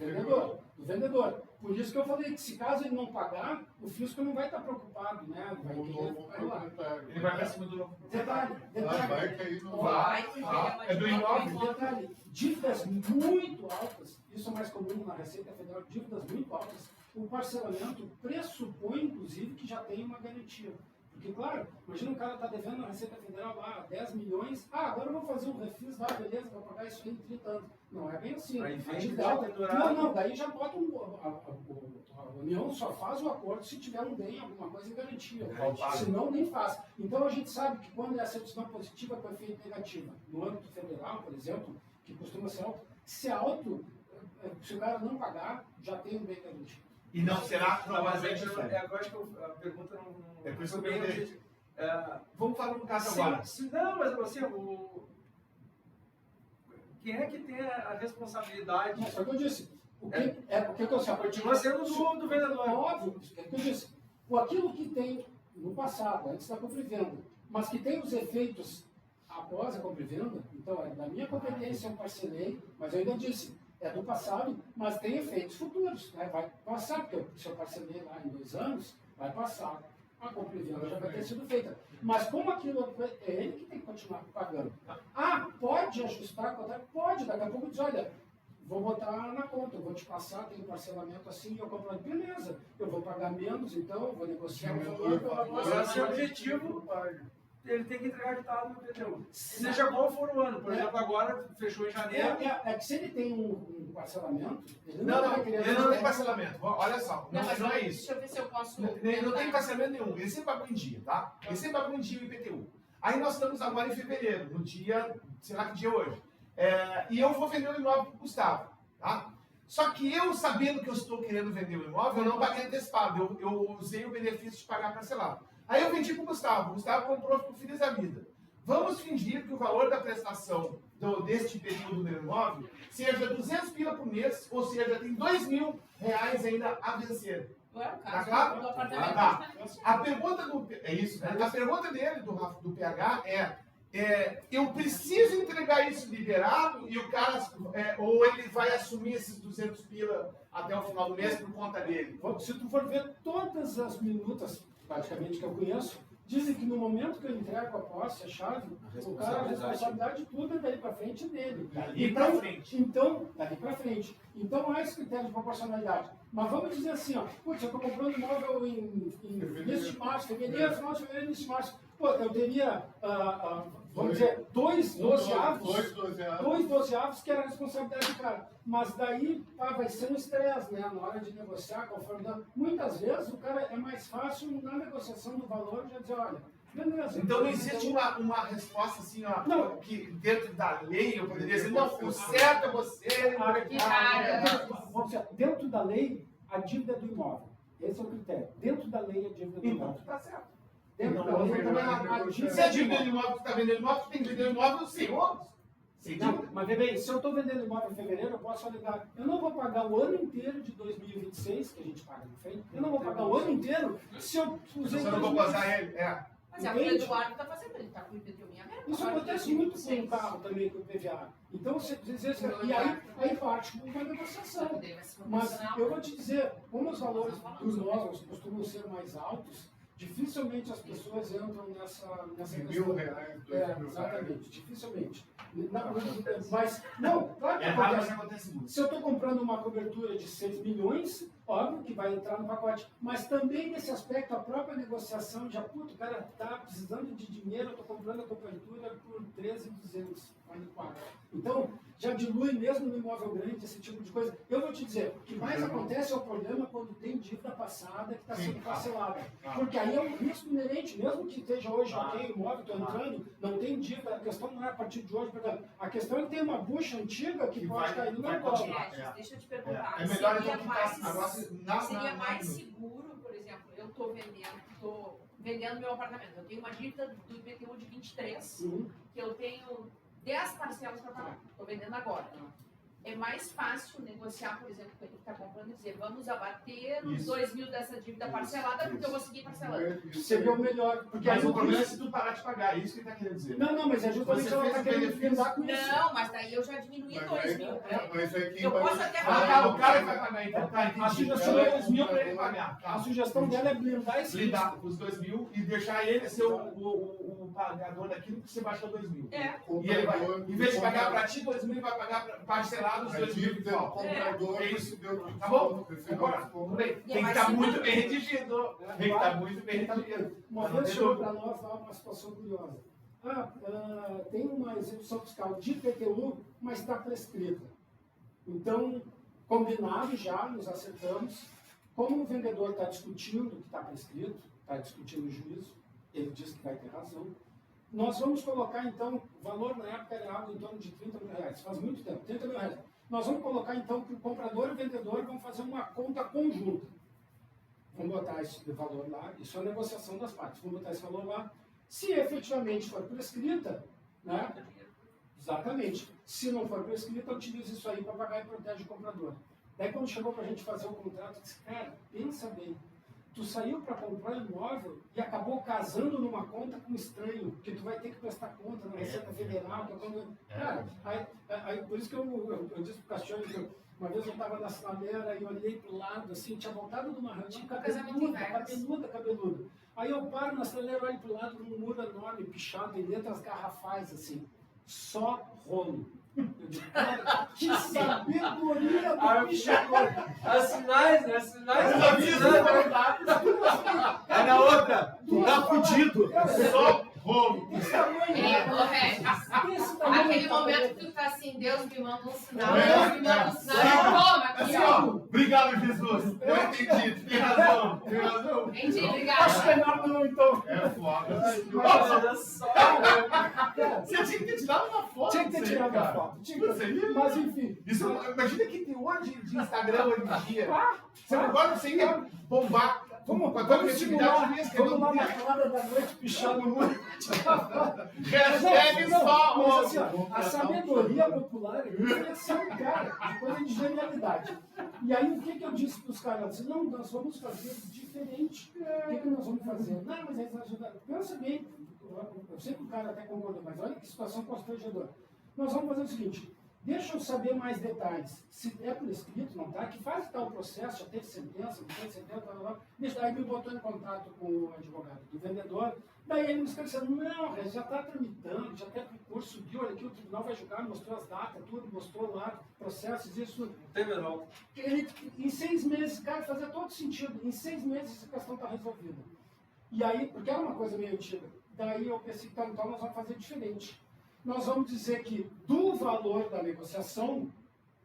vendedor. Por isso que eu falei que se caso ele não pagar, o fisco não vai estar preocupado, né? Ele vai para cima do novo. Detalhe. vai cair no... É do imóvel. Detalhe, dívidas muito altas, isso é mais comum na Receita Federal, dívidas muito altas, o parcelamento pressupõe, inclusive, que já tem uma garantia. Porque, claro, imagina um cara está devendo na Receita Federal lá 10 milhões, agora eu vou fazer um refis lá, beleza, vou pagar isso aí em 30 anos. Não é bem assim. Aí A vem dívida já alta- pendurado. não, daí já bota a União só faz o acordo se tiver um bem, alguma coisa em garantia. Palpável. Senão, nem faz. Então, a gente sabe que quando é a certidão positiva com efeito negativo, no âmbito federal, por exemplo, que costuma ser alto, se o cara não pagar, já tem um bem garantido. E não será Não, mas provavelmente diferente. agora acho que a pergunta não É por isso foi que eu bem perguntei. objetiva. Vamos falar um caso Sim, agora. não, mas assim, quem é que tem a responsabilidade? Mas foi o que eu disse. O que eu sei, Continua sendo do vendedor. É óbvio, é o que eu disse. Aquilo que tem no passado, antes da compra e venda, mas que tem os efeitos após a compra e venda, então é da minha competência, eu parcelei, mas eu ainda disse, é do passado, mas tem efeitos futuros, né? Vai passar, porque se eu parcelei lá em 2 anos, vai passar, a compra e venda já vai ter sido feita. Mas como aquilo é ele que tem que continuar pagando. Pode ajustar, pode, daqui a pouco diz, olha, vou botar na conta, eu vou te passar, tem um parcelamento assim, eu compro, beleza, eu vou pagar menos, então, eu vou negociar o valor, Agora, se o objetivo, ele tem que entregar ditado no PTU. Seja qual for o ano. Por exemplo, agora fechou em janeiro. É que se ele tem um parcelamento, ele Não, vai querer ele não tem parcelamento. Olha só, mas não é isso. Deixa eu ver se eu posso. Ele não tem parcelamento nenhum, ele sempre pagou em dia, tá? Ele sempre pagou em dia o IPTU. Aí nós estamos agora em fevereiro, no dia, sei lá que dia é hoje. E eu vou vender o imóvel para o Gustavo, tá? Só que eu, sabendo que eu estou querendo vender o imóvel, eu não paguei antecipado, eu usei o benefício de pagar parcelado. Aí eu vendi para o Gustavo comprou para o Filhos da Vida. Vamos fingir que o valor da prestação deste IPTU do meu imóvel seja 200 pila por mês, ou seja, tem R$2.000 ainda a vencer. Ué, o Tá caso claro? do apartamento Tá. tá negociado. A pergunta é isso, né? A pergunta dele, do PH, eu preciso entregar isso liberado e o cara, ou ele vai assumir esses 200 pila até o final do mês por conta dele? Se tu for ver todas as minutas, praticamente, que eu conheço, dizem que no momento que eu entrego a posse, a chave, a responsabilidade de tudo é daí para frente dele. Dali pra frente. Então, dali para frente. Então, há esse critério de proporcionalidade. Mas vamos dizer assim, ó, putz, eu estou comprando imóvel em início de março, fevereiro, final de fevereiro, início de março. Pô, eu teria, vamos dizer, dois dozeavos que era a responsabilidade do cara. Mas daí vai ser um estresse, né? Na hora de negociar, conforme... Muitas vezes o cara é mais fácil na negociação do valor já dizer, olha, beleza. Então não existe uma resposta assim, ó, Não. que dentro da lei eu poderia dizer, não, o certo é você. Vamos dizer, dentro da lei, a dívida é do imóvel. Esse é o critério. Dentro da lei, a dívida é do Então, imóvel. tá certo. Dentro da lei também a dívida Se a dívida do imóvel que está vendendo imóvel, tem que vender o imóvel sem ônus. Sem Não, dívida. mas vê bem, se eu estou vendendo imóvel em fevereiro, eu posso alegar, eu não vou pagar o ano inteiro de 2026, que a gente paga no FEI, eu não vou pagar o ano inteiro se eu usei... Você não vou passar ele. Mas é o que o Eduardo está fazendo, ele está com o IPTU em aberto. Isso acontece muito com o carro também, com o PVA. Então, e aí parte com uma negociação. Mas eu vou te dizer, como os valores dos imóveis costumam ser mais altos, dificilmente as pessoas entram nessa questão. R$1.000, Exatamente, dificilmente. Mas, não, claro que É raro, mas acontece. acontece muito. Se eu estou comprando uma cobertura de 6 milhões, óbvio que vai entrar no pacote. Mas também nesse aspecto, a própria negociação já, puto, o cara está precisando de dinheiro, eu estou comprando a cobertura por 13.200, quase 4. Então, já dilui mesmo no imóvel grande esse tipo de coisa. Eu vou te dizer, o que mais acontece é o problema quando tem dívida passada que está sendo parcelada. Porque aí é um risco inerente, mesmo que esteja hoje, ok, o imóvel, estou entrando, não tem dívida, a questão não é a partir de hoje, a questão é que tem uma bucha antiga que pode cair no meu colo. Deixa eu te perguntar. É melhor seria então mais, quitar agora seria mais seguro, por exemplo, eu estou vendendo meu apartamento. Eu tenho uma dívida do IPTU de 23, que eu tenho 10 parcelas para pagar. Estou vendendo agora. É mais fácil negociar, por exemplo, com ele que está comprando e dizer, vamos abater os 2.000 dessa dívida parcelada, porque eu vou seguir parcelando. Seria o melhor. Porque Mas aí o problema é se tu parar de pagar, é isso que ele está querendo dizer. Não, mas é justamente Você ela fez está o querendo benefício. lidar com isso. Não, mas daí eu já diminui 2.000. Mas é quem Eu vai- posso até Ah, pagar. o cara que vai pagar então, tá, entendi. A sugestão Então, é os 2.000 para ele pagar. A sugestão dela é blindar esse Blindar os 2.000 e deixar ele ser o pagador daquilo que você baixou 2.000. É. E ele vai, em vez de pagar para ti 2.000, ele vai pagar parcelados 2.000. Comprador, É isso. deu Tá bom? recebeu Agora, desconto. tudo bem. E Tem que vai estar ser muito também. bem redigido. Tem que estar muito bem redigido. Uma vez chegou para nós lá uma situação curiosa. Tem uma execução fiscal de IPTU, mas está prescrita. Então, combinado já, nos acertamos. Como o vendedor está discutindo que está prescrito, está discutindo o juízo, ele diz que vai ter razão. Nós vamos colocar, então, o valor na época era algo em torno de 30 mil reais. Faz muito tempo, 30 mil reais. Nós vamos colocar, então, que o comprador e o vendedor vão fazer uma conta conjunta. Vamos botar esse valor lá, isso é a negociação das partes. Vamos botar esse valor lá. Se efetivamente for prescrita, né? Exatamente. Se não for prescrita, utiliza isso aí para pagar e protege o comprador. Daí, quando chegou para a gente fazer o contrato, eu disse, cara, pensa bem. Tu saiu para comprar imóvel e acabou casando numa conta com um estranho, que tu vai ter que prestar conta na Receita Federal. Cara, aí, por isso que eu disse pro Castione que uma vez eu estava na sinaleira e olhei pro lado, assim, tinha voltado de uma reunião cabeluda. Aí eu paro na sinaleira, olho pro lado, num muro enorme, pichado, em letras garrafais, assim, só rolo. Eu digo, cara, que sabedoria do pichador! As sinais, né? As sinais. É na outra. Tu tá fudido. Só rolo. Esse tamanho, esse tamanho, Aquele momento que tu tá assim, Deus me manda um sinal, É. Deus me manda um sinal, toma aqui, Assim, ó. ó. Obrigado, Jesus. Eu entendi. Tu tem razão. Tem razão. Entendi, acho obrigada. melhor não, então. É foda. Olha só. Cara, Você tinha que ter tirado uma foto. tinha que ter disso aí, tirado a cara. foto. Seria? Mas enfim. Isso, imagina que tem hoje de Instagram hoje em dia. Você agora você ia bombar Vamos, com a tua vamos criatividade simular, mesmo. vamos lá na calada da noite pichar no muro. Hashtag só Mas assim, rolo. ó, a sabedoria popular é criação, cara, de coisa de genialidade. E aí o que eu disse para os caras? Eu disse, não, nós vamos fazer diferente. O que nós vamos fazer? Não, mas eles ajudaram. Pensa bem, eu sei que o cara até concordou, mas olha que situação constrangedora. Nós vamos fazer o seguinte. Deixa eu saber mais detalhes. Se é por escrito, não tá? Que faz tal processo, já teve sentença, não teve sentença, deixa. Aí me botou em contato com o advogado do vendedor. Daí ele me esclareceu, não, já está tramitando, já tem recurso, subiu, olha aqui, o tribunal vai julgar, mostrou as datas, tudo, mostrou lá, processos, isso. Teve não. Ele, em 6 meses, cara, fazia todo sentido. Em 6 meses essa questão está resolvida. E aí, porque era uma coisa meio antiga, daí eu pensei, então nós vamos fazer diferente. Nós vamos dizer que do valor da negociação,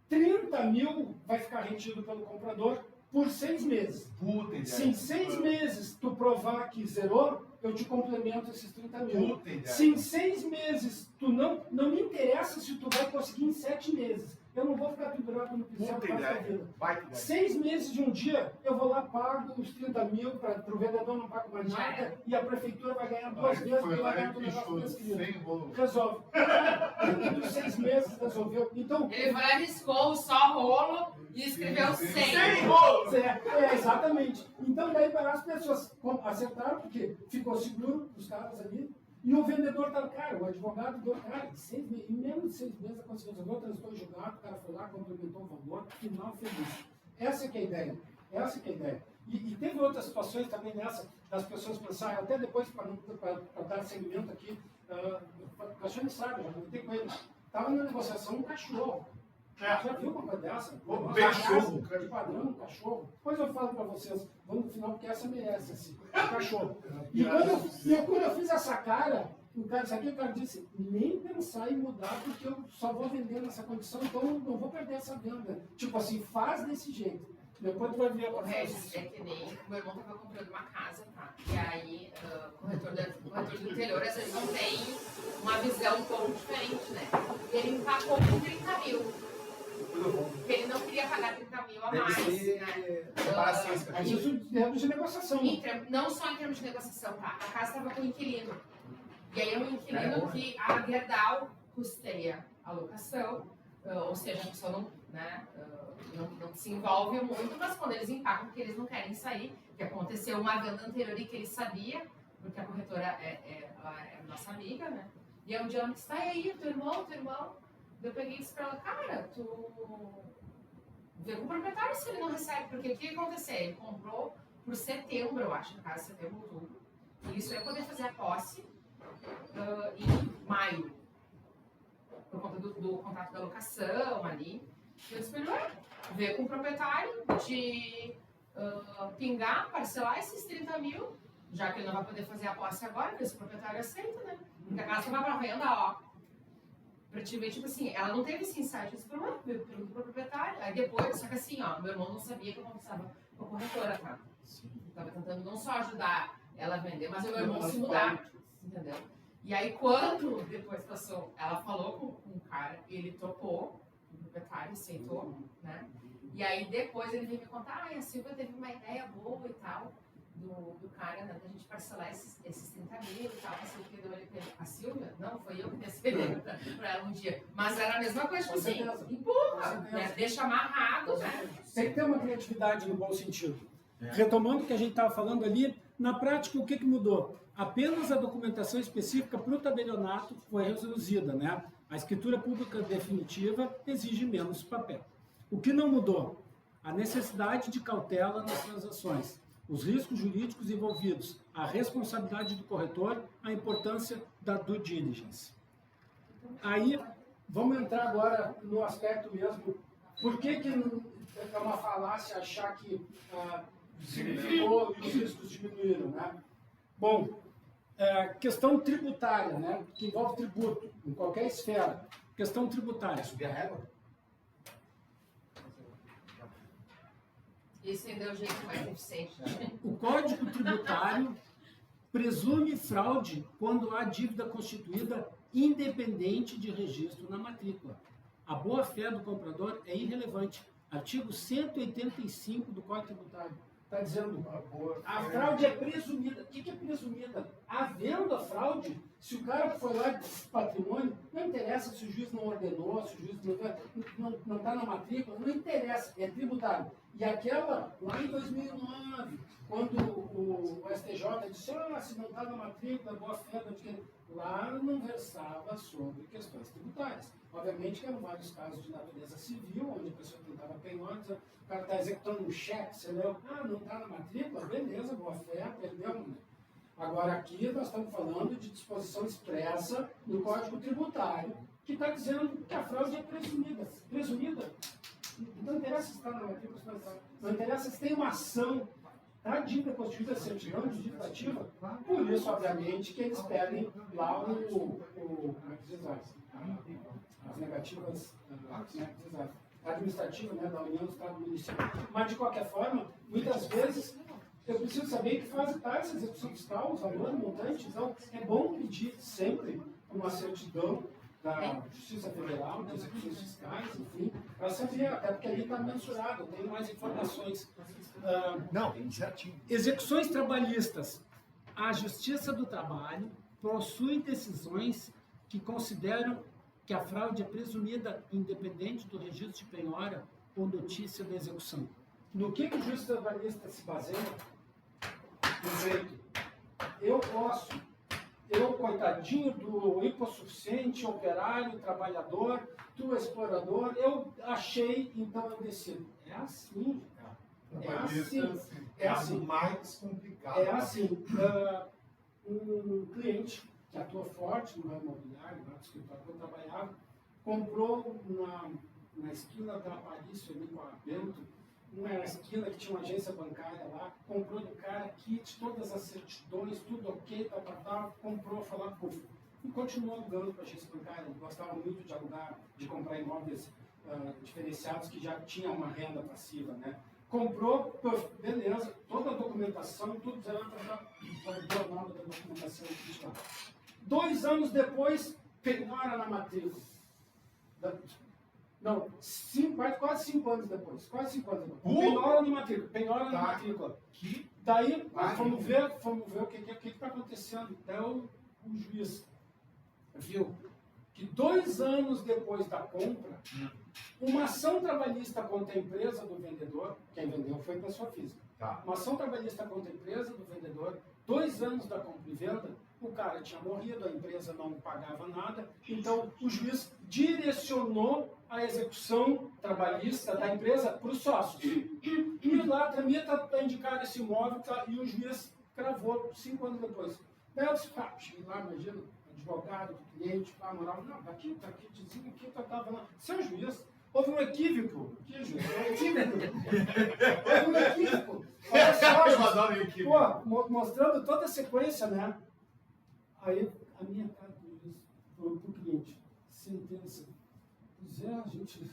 30 mil vai ficar retido pelo comprador por 6 meses. Puta ideia. Se em 6 meses tu provar que zerou, eu te complemento esses 30 mil. Puta ideia. Se em 6 meses tu não me interessa se tu vai conseguir em 7 meses. Eu não vou ficar pendurado no pincel Puta para a ideia. vida. Baita ideia. 6 meses de um dia, eu vou lá, pago os 30 mil, para o vendedor não pago mais nada, e a prefeitura vai ganhar 2 vezes, porque vai ganhar do negócio prescrito. sem rolo. Resolve. Dentro dos 6 meses resolveu. Então, Ele foi lá, riscou o só rolo e escreveu 100. Sem rolo. exatamente. Então, daí para as pessoas acertaram, porque ficou seguro os caras ali, e o vendedor estava, cara, o advogado deu, cara, em menos de 6 meses a conseguiu resolver, transitou em julgado, o cara foi lá, complementou o valor, final feliz. Essa que é a ideia. Essa que é a ideia. E teve outras situações também nessa, das pessoas pensarem, até depois, para dar seguimento aqui, o Cassiano sabe, já comentei com ele, estava na negociação um cachorro. Já viu uma coisa dessa? Um cachorro. De padrão, um cachorro. Depois eu falo para vocês, vamos no final, porque essa merece, assim, um cachorro. E quando eu fiz essa cara, o cara, sabe o que o cara disse? Nem pensar em mudar, porque eu só vou vender nessa condição, então eu não vou perder essa venda. Tipo assim, faz desse jeito. Depois tu vai ver a O Regis, conversa. é que nem o meu irmão estava comprando uma casa, tá? E aí, o corretor do interior, às vezes, não tem uma visão um pouco diferente, né? E ele empacou com 30 mil. Porque ele não queria pagar 30 mil a mais, né? Mas isso dentro de negociação. Não só em termos de negociação, tá? A casa estava com um inquilino. E aí é um inquilino que a Gerdau custeia a locação, ou seja, a pessoa não, né, não se envolve muito, mas quando eles empacam porque eles não querem sair, que aconteceu uma venda anterior e que ele sabia, porque a corretora é nossa amiga, né? E aí um dia ela me disse, tá aí, teu irmão. Eu peguei e disse pra ela, cara, tu vê com o proprietário se ele não recebe, porque o que ia acontecer? Ele comprou por setembro, eu acho, no caso, setembro, outubro. E isso ia poder fazer a posse maio, por conta do contrato da locação ali. Eu disse, ver com o proprietário de pingar, parcelar esses 30 mil, já que ele não vai poder fazer a posse agora, porque esse proprietário aceita, né? Porque a casa vai para venda, ó. Pra te ver, tipo assim, ela não teve esse insight, eu disse, pergunta pro proprietário. Aí depois, só que assim, ó, meu irmão não sabia que eu conversava com a corretora, tá? Tava tentando não só ajudar ela a vender, mas o meu irmão se mudar, entendeu? E aí, quando depois passou, ela falou com o cara, ele topou, o proprietário aceitou, né? E aí, depois ele veio me contar, a Silvia teve uma ideia boa e tal, do cara, né, da gente parcelar esses 30 mil e tal, a Silvia deu ele a Silvia? Não, foi eu que decidi pra ela um dia. Mas era a mesma coisa, tipo assim, empurra, né? Deixa amarrado, né? Tem que ter uma criatividade no bom sentido. Retomando o que a gente estava falando ali, na prática, o que mudou? Apenas a documentação específica para o tabelionato foi reduzida, né? A escritura pública definitiva exige menos papel. O que não mudou? A necessidade de cautela nas transações, os riscos jurídicos envolvidos, a responsabilidade do corretor, a importância da due diligence. Aí, vamos entrar agora no aspecto mesmo, por que é uma falácia achar que significou e os riscos diminuíram, né? Bom, questão tributária, né? Que envolve tributo, em qualquer esfera. Questão tributária. Subir a régua? Esse ainda é o jeito mais eficiente. O Código Tributário presume fraude quando há dívida constituída independente de registro na matrícula. A boa-fé do comprador é irrelevante. Artigo 185 do Código Tributário está dizendo a fraude é presumida. O que é presumida? Havendo a fraude, se o cara foi lá de patrimônio, não interessa se o juiz não ordenou, se o juiz não está na matrícula, não interessa, é tributário. E aquela, lá em 2009, quando o STJ disse, se não está na matrícula, boa-fé, lá não versava sobre questões tributárias. Obviamente que eram vários casos de natureza civil, onde a pessoa tentava penhor, o cara está executando um cheque, você leu, não está na matrícula, beleza, boa-fé, perdeu, né? Agora aqui nós estamos falando de disposição expressa do Código Tributário, que está dizendo que a fraude é presumida. Presumida? Não interessa se está na matrícula, não interessa se tem uma ação da dívida constituída certidão de dívida ativa. Por isso, obviamente, que eles pedem lá como é que diz, as negativas administrativas, né, da União, do Estado, do município. Mas, de qualquer forma, muitas vezes, eu preciso saber em que fase está essa execução fiscal, o valor, o montante. Então, é bom pedir sempre uma certidão da Justiça Federal, das execuções fiscais, enfim, para saber, até porque ali está mensurado, eu tenho mais informações. Não, tem certinho. Execuções trabalhistas. A Justiça do Trabalho possui decisões que consideram que a fraude é presumida independente do registro de penhora ou notícia da execução. No que o juiz trabalhista se baseia? No jeito. Eu, coitadinho do hipossuficiente, operário, trabalhador, tu explorador, eu achei, então eu decido. É assim, cara. É assim. Mais complicado. É assim. Um cliente que atua forte no ramo imobiliário, no escritório que eu trabalhava, comprou na esquina da Paris, ali com a Bento, uma esquina que tinha uma agência bancária lá, comprou do cara kit, todas as certidões, tudo ok, comprou, falou, puf, e continuou alugando para a agência bancária. Ele gostava muito de alugar, de comprar imóveis diferenciados que já tinham uma renda passiva, né? Comprou, puf, beleza, toda a documentação, tudo zerado para a nova da documentação que lá. 2 anos depois, penhora na matrícula. Não, quase 5 anos depois. Quase 5 anos depois. Penhora na matrícula. Penhora na matrícula. Daí, vamos ver o que está acontecendo. Daí o juiz viu que 2 anos depois da compra, uma ação trabalhista contra a empresa do vendedor, quem vendeu foi pessoa física. Uma ação trabalhista contra a empresa do vendedor, 2 anos da compra e venda, o cara tinha morrido, a empresa não pagava nada, então o juiz direcionou a execução trabalhista da empresa para os sócios. E lá tramita para indicar esse imóvel e o juiz cravou 5 anos depois. Daí eu disse, cheguei lá, imagina, advogado, do cliente, pá, moral, não, daqui, tá aqui, dizia aqui, tava lá. Seu juiz, houve um equívoco. Que juiz? Houve um equívoco. Olha só, Eu adoro equívoco. pô, mostrando toda a sequência, né? Aí, a minha cara do juiz, pro cliente, sentença. Pois é, a gente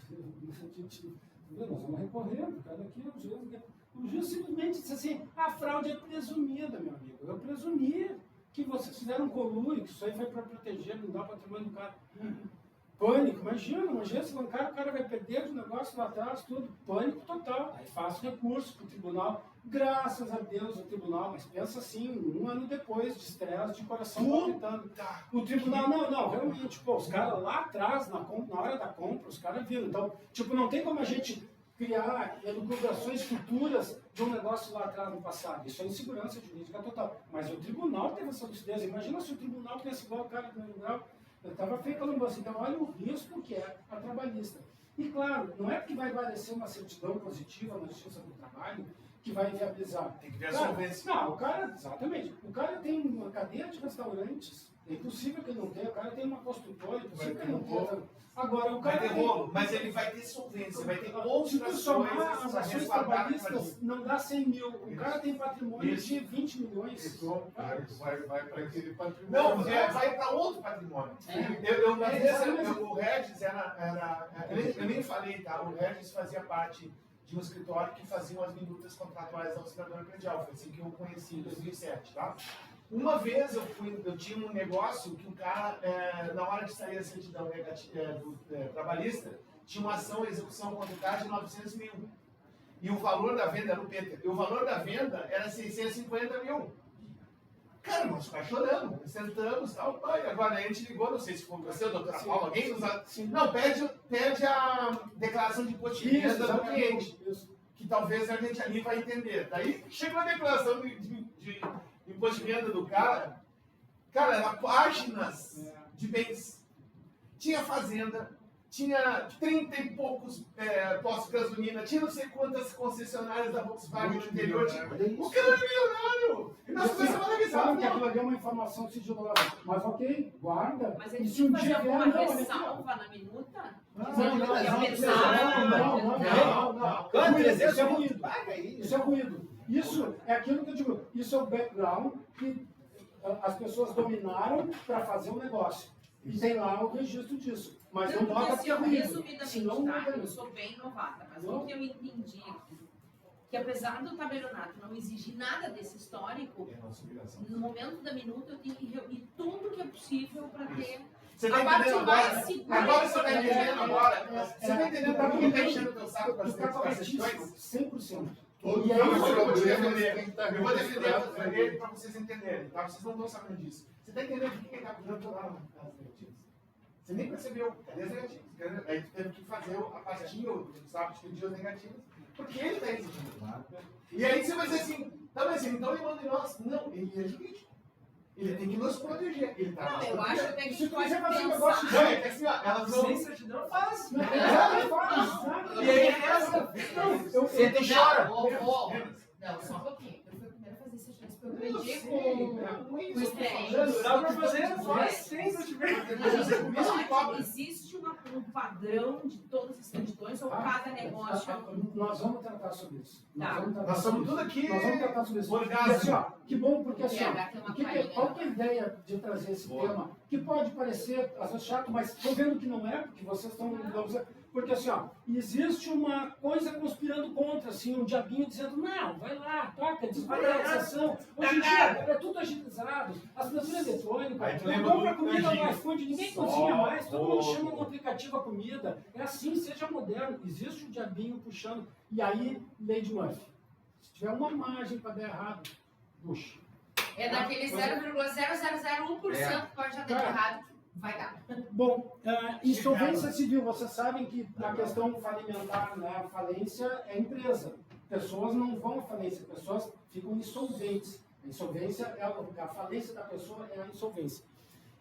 nós vamos recorrer, cada aqui é o juiz. O juiz simplesmente disse assim, a fraude é presumida, meu amigo. Eu presumi que vocês fizeram um conluio, que isso aí foi para proteger, não dá o patrimônio do cara. Pânico, imagina se bancar, o cara vai perder o negócio lá atrás, tudo, pânico total. Aí faço recurso para o tribunal, graças a Deus o tribunal, mas pensa assim, 1 ano depois de estresse, de coração palpitando. O tribunal, não, realmente, pô, os caras lá atrás, na hora da compra, os caras viram. Então, tipo, não tem como a gente criar elucubrações futuras de um negócio lá atrás no passado. Isso é insegurança jurídica total. Mas o tribunal teve essa lucidez. Imagina se o tribunal pensa igual o cara do primeiro grau. Eu estava feio pelo moço. Então, olha o risco que é a trabalhista. E, claro, não é porque vai aparecer uma certidão positiva na Justiça do Trabalho que vai viabilizar. Tem que ver a solvência. Não, o cara, exatamente. O cara tem uma cadeia de restaurantes. É impossível que ele não tenha. O cara tem uma construtora. É impossível que ele não tenha. Agora, o cara vai ter rolo, mas ele vai ter solvência, vai ter outras coisas. As ações trabalhistas não dá 100 mil. O cara tem patrimônio de 20 milhões. Isso, vai para aquele patrimônio. Não, vai para outro patrimônio. O Regis eu nem falei, tá? O Regis fazia parte de um escritório que faziam as minutas contratuais da auxiliadora predial. Foi assim que eu o conheci em 2007, tá? Uma vez eu tinha um negócio que o cara, na hora de sair a certidão trabalhista, tinha uma ação, execução contra o cara de 900 mil. E o valor da venda era o Peter. E o valor da venda era 650 mil. Cara, nós ficamos chorando, sentamos e tal. Pai, agora a gente ligou, não sei se foi você, doutora Paula, alguém usa. Não, pede a declaração de imposto de renda do cliente. Que talvez a gente ali vai entender. Daí chegou a declaração de imposto de renda do cara, era páginas de bens. Tinha fazenda, tinha 30 e poucos postos de gasolina, tinha não sei quantas concessionárias da Volkswagen no interior. O cara era milionário! E nós começamos a analisar. Sabe que aquilo ali é uma informação sigilosa. Mas ok, guarda. Mas ele tinha que fazer alguma ressalva na minuta? Isso é ruído. Isso é ruído. Isso é aquilo que eu digo. Isso é o background que as pessoas dominaram para fazer um negócio. E tem lá o registro disso. Mas não toca porque é ruído. Resumidamente, eu sou bem novata, mas o que eu entendi que apesar do tabelionato não exigir nada desse histórico, no momento da minuta eu tenho que reunir tudo que é possível para ter você tá a parte mais segura. Agora você está entendendo agora. Você está entendendo por que está enchendo o teu saco com essas questões? 100%. E aí eu vou defender para vocês entenderem, tá? Vocês não estão sabendo disso. Você está entendendo por que ele está cuidando lá nas negativas? Você nem percebeu. Cadê as negativas? Aí tu teve que fazer a pastinha, sabe, de pedir as negativas, porque ele está exigindo. E aí você vai dizer assim, tá, mas então ele manda em nós. Não, ele é jurídico. Ele tem que nos proteger. Ele tá não, eu acho até que a gente pode pensar. Elas não... Sem certidão faz. E aí essa... Você chora. Não, só um pouquinho. Eu fui a primeira a fazer certidão, porque eu aprendi com o experiente. Dá pra fazer, faz sem certidão. Existe um padrão de todas as certidões ou cada negócio? Nós vamos tratar sobre isso. Nós somos tudo aqui. Nós vamos tratar sobre isso. E assim, ó, que bom, porque assim, qual que é a ideia de trazer esse tema? Que pode parecer, às vezes, chato, mas estou vendo que não é, porque vocês estão... Porque assim, ó, existe uma coisa conspirando contra, assim, um diabinho dizendo, não, vai lá, toca, desvalorização. Hoje em dia é tudo agilizado, assinatura eletrônica, não compra comida no iFood, ninguém cozinha mais, todo mundo chama no aplicativo a comida. É assim, seja moderno, existe um diabinho puxando. E aí, Lady Murphy, se tiver uma margem para dar errado, puxa. É daquele 0,0001% que pode já dar errado. Vai dar. Bom, insolvência civil, vocês sabem que a questão falimentar, né, falência é empresa. Pessoas não vão à falência, pessoas ficam insolventes. A insolvência, a falência da pessoa é a insolvência.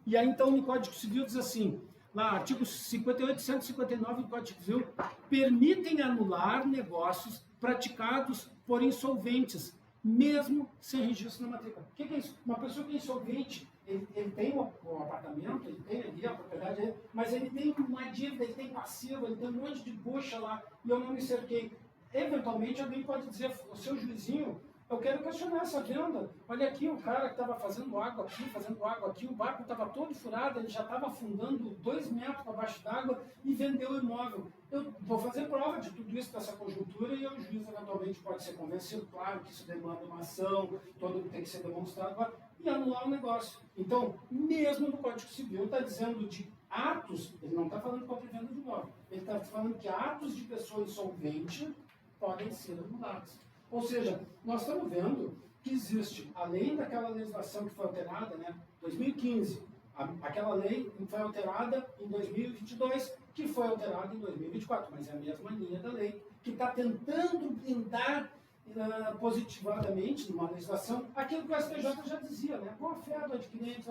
E aí, então, no Código Civil diz assim, lá, artigo 58 e 159 do Código Civil, permitem anular negócios praticados por insolventes, mesmo sem registro na matrícula. O que é isso? Uma pessoa que é insolvente, ele tem um apartamento, ele tem ali a propriedade, mas ele tem uma dívida, ele tem passivo, ele tem um monte de bucha lá, e eu não me cerquei. Eventualmente alguém pode dizer, o seu juizinho, eu quero questionar essa venda. Olha aqui, o cara que estava fazendo água aqui, o barco estava todo furado, ele já estava afundando 2 metros abaixo d'água e vendeu o imóvel. Eu vou fazer prova de tudo isso, dessa conjuntura, e o juiz eventualmente pode ser convencido, claro que isso demanda uma ação, todo tem que ser demonstrado, e anular o negócio. Então, mesmo no Código Civil, está dizendo de atos, ele não está falando contra a venda de imóvel, ele está falando que atos de pessoa insolvente podem ser anulados. Ou seja, nós estamos vendo que existe, além daquela legislação que foi alterada, né, 2015, aquela lei foi alterada em 2022, que foi alterada em 2024, mas é a mesma linha da lei, que está tentando blindar positivamente, numa legislação, aquilo que o STJ já dizia, né, com a fé do adquirente,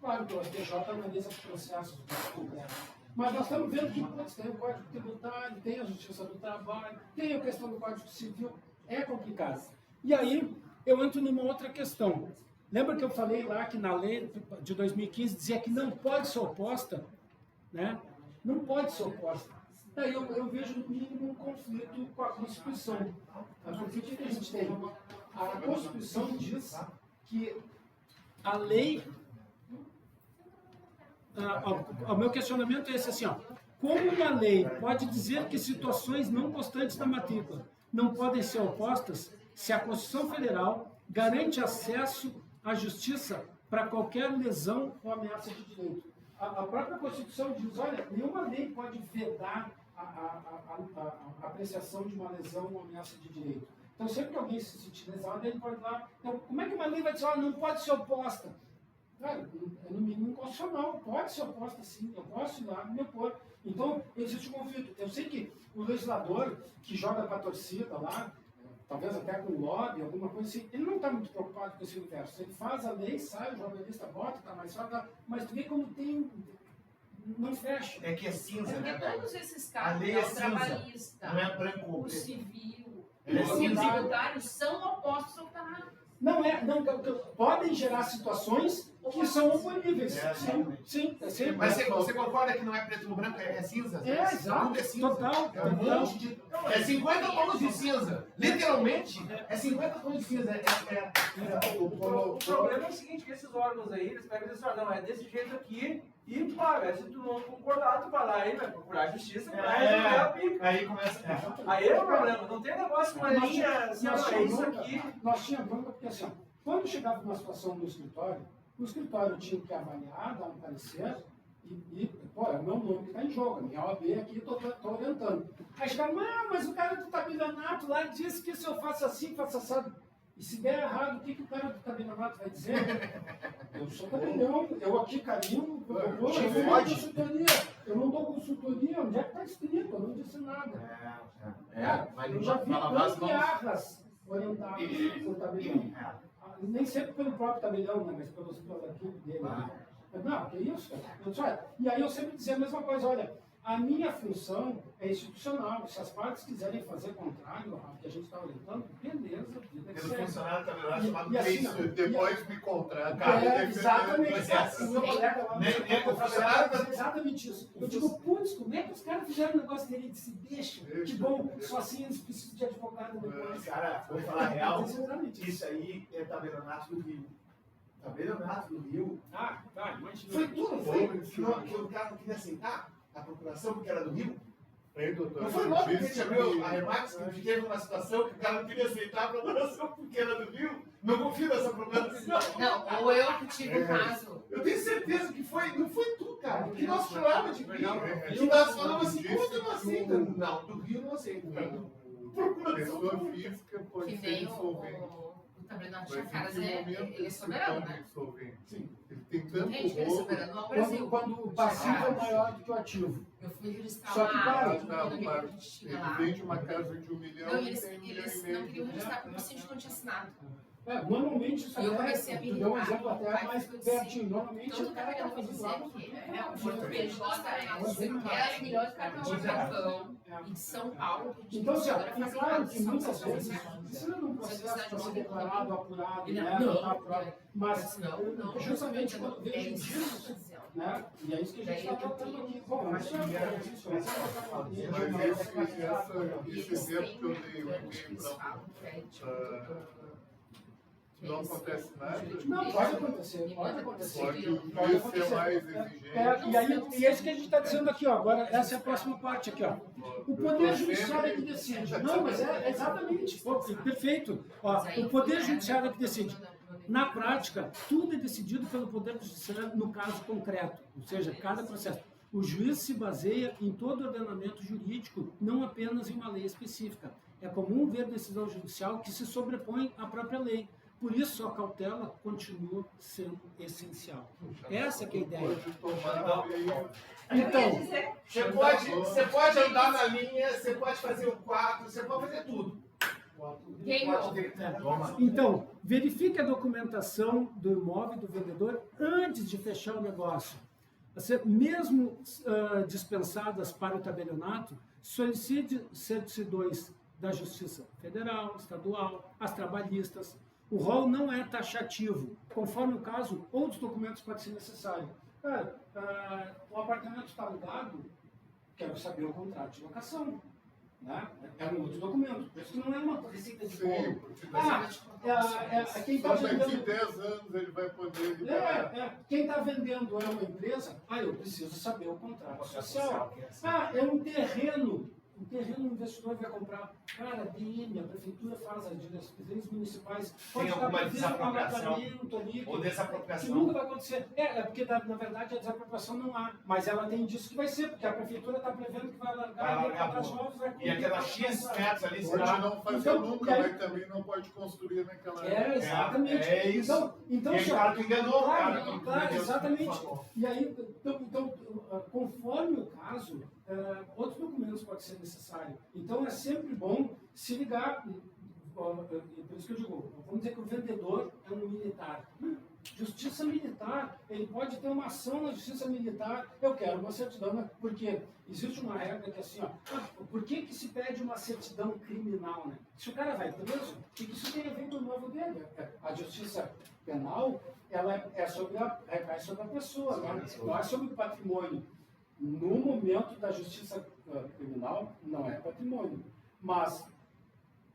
claro que o STJ analisa processos concretos. Mas nós estamos vendo que tem o Código Tributário, tem a Justiça do Trabalho, tem a questão do Código Civil, é complicado. E aí, eu entro numa outra questão. Lembra que eu falei lá que na lei de 2015 dizia que não pode ser oposta? Né? Não pode ser oposta. Daí eu vejo, no mínimo, um conflito com a Constituição. Porque o que a gente tem? A Constituição diz que a lei... O meu questionamento é esse assim, ó. Como uma lei pode dizer que situações não constantes da matrícula não podem ser opostas se a Constituição Federal garante acesso à justiça para qualquer lesão ou ameaça de direito? A própria Constituição diz, olha, nenhuma lei pode vedar a apreciação de uma lesão ou ameaça de direito. Então, sempre que alguém se sentir lesado, ele pode ir lá. Então, como é que uma lei vai dizer, olha, não pode ser oposta? Cara, é no mínimo inconstitucional, pode ser oposta sim, eu posso ir lá me opor. Então, existe um conflito. Eu sei que o legislador que joga para a torcida lá, talvez até com lobby, alguma coisa assim, ele não está muito preocupado com esse universo. Ele faz a lei, sai, o jornalista bota, está mais só, mas tu vê como tem... não fecha. É que é cinza, porque né, todos esses casos, lei é o cinza, trabalhista, não é branco ou o preto. civil, É o cinza. tributário são opostos ao que está na lei. Não, podem gerar situações que são oponíveis. É, sim, é sempre. Mas você concorda que não é preto no branco, é cinza? É, exato. Tudo é cinza. Total. É um monte de... É 50 tons de cinza. Literalmente, é 50 tons de cinza. O problema é o seguinte, que esses órgãos aí, eles pegam e dizem, não, é desse jeito aqui e paga. Se tu não concordar, tu vai lá aí, vai procurar a justiça e vai resolver a pica. Aí começa... Aí é o problema, não tem negócio, uma linha, assim, é isso aqui. Nós tínhamos bronca porque assim, quando chegava uma situação no escritório, o escritório tinha que avaliar, dar um parecer, pô, é o meu nome que está em jogo, a minha OAB aqui, estou orientando. Aí chegava, mas o cara do tabelionato lá disse que se eu faço assim, faço assado. E se der errado, o que o cara do tabelionato vai dizer? Eu sou tabelião, eu aqui carinho, eu dou consultoria. Eu não dou consultoria, onde é que está escrito? Eu não disse nada. Eu já vi gambiarras orientadas por tabelião. Nem sempre pelo próprio tabelião, né, mas pela equipe dele. Não, que isso, cara. E aí eu sempre dizia a mesma coisa, olha, a minha função é institucional. Se as partes quiserem fazer contrário ao que a gente está orientando, beleza, vida que Tem um segue. funcionário tabelionato chamado assim, Cleiton. Depois me contrata. Exatamente. O meu colega lá O funcionário faz exatamente isso. Eu digo, putz, como é que os caras fizeram um negócio dele? Disse, deixa, que bom, só assim eles precisam de advogado depois. Cara, vou falar a real, Exatamente isso aí é tabelionato do Rio. Tabelionato do Rio. Tá, imagina. Foi tudo, que o cara não queria aceitar a procuração porque era do Rio. Não foi logo que a gente abriu a Remax, que a gente teve uma situação que o cara não queria aceitar a procuração porque era do Rio. Não confio nessa procuração. Não, ou eu que tive um caso. Eu tenho certeza que não foi tu, cara. Que nós chorávamos de Rio. Que nós falamos assim, como tu não aceita? Não, do Rio não aceita. Pessoa física pode Que ser nem insolvente. o tabelionato de Mas em caras que momento ele é soberano, né? Sim. Ele tem tanto Gente, ele é rolo. soberano no Brasil. Quando o passivo é maior do que o ativo. Eu fui registrar Só que, uma cara, área de um condomínio que a gente tinha Ele lá. vende uma casa de 1 milhão Não, e eles tem 1,5 não milhão. queriam registrar porque o síndico não tinha assinado. Normalmente isso Eu até, comecei a me tu deu um irritar, exemplo até pai, mais porque pertinho. Normalmente Então, o cara está fazendo dizer algo. que o Porto PJ é você quer as milhões de cartões de cartão e de São Paulo. Que a gente Então, assim, agora é faz claro que em muitas São vezes Paulo. precisa de um processo para ser declarado, apurado, Não, né? não, Tá apurado. Mas não, justamente quando vejo disso, né? E é isso que a gente está tratando aqui. Bom, isso é isso. Esse exemplo que eu dei, eu dei não acontece nada. Não, pode acontecer, pode acontecer. Pode ser mais exigente. E é isso que a gente está dizendo aqui, ó. Agora, essa é a próxima parte aqui, ó. O Poder Judiciário é que decide. Não, mas é exatamente. Perfeito. Ó, o Poder Judiciário é que decide. Na prática, tudo é decidido pelo Poder Judiciário no caso concreto, ou seja, cada processo. O juiz se baseia em todo o ordenamento jurídico, não apenas em uma lei específica. É comum ver decisão judicial que se sobrepõe à própria lei. Por isso, a cautela continua sendo essencial. Essa que é a ideia. Então, você pode andar na linha, você pode fazer o 4, você pode fazer tudo. Então, verifique a documentação do imóvel do vendedor antes de fechar o negócio. Mesmo dispensadas para o tabelionato, solicite certidões da Justiça Federal, Estadual, as trabalhistas. O rol não é taxativo. Conforme o caso, outros documentos podem ser necessários. O apartamento está alugado, quero saber o contrato de locação. Né? É um outro documento. Por isso não é uma receita de bolo. Quem está vendendo... Daqui 10 anos ele vai poder... Quem está vendendo é uma empresa, eu preciso saber o contrato social. É um terreno. Um terreno, o investidor vai comprar. Cara, DM, a prefeitura faz as diretrizes municipais. Tem alguma desapropriação ou desapropriação? Que nunca vai acontecer. Porque, na verdade, a desapropriação não há. Mas ela tem disso que vai ser, porque a prefeitura está prevendo que vai largar as novas. E aquela X metros ali, pode não fazer nunca, mas também não pode construir naquela área. Exatamente. É isso. Então, e aí, o cara que enganou, claro, exatamente. E aí, então, conforme o caso, outros documentos podem ser necessários. Então, é sempre bom se ligar. Por isso que eu digo, vamos dizer que o vendedor é um militar. Justiça militar, ele pode ter uma ação na justiça militar. Eu quero uma certidão, né? Porque existe uma regra que é assim, por que se pede uma certidão criminal, né? Se o cara vai preso, o que isso tem a ver com o novo dele? A justiça penal, ela recai sobre a pessoa, né? Não é sobre o patrimônio. No momento da justiça criminal, não é patrimônio. Mas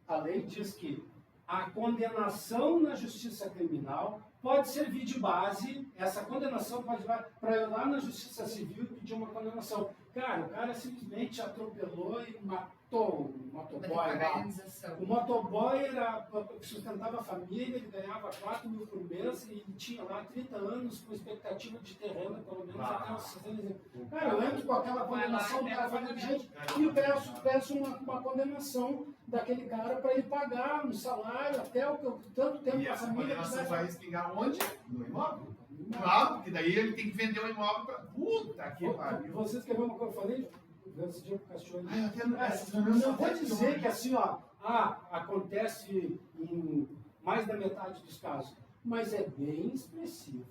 a lei diz que a condenação na justiça criminal pode servir de base, essa condenação pode servir para ir lá na justiça civil e pedir uma condenação. Cara, o cara simplesmente atropelou e matou um motoboy lá. O motoboy sustentava a família, ele ganhava 4 mil por mês e ele tinha lá 30 anos com expectativa de terreno, pelo menos até os 60 anos. Cara, eu lembro com aquela condenação, o cara foi negligente, e eu peço uma condenação daquele cara para ele pagar um salário até tanto tempo e que a família... E a condenação vai respingar onde? No imóvel. Claro, porque daí ele tem que vender o imóvel para... Puta que pariu. Vocês querem ver uma coisa que eu falei? Esse dia com o cachorro. Não vou dizer que assim, acontece em mais da metade dos casos, mas é bem expressivo.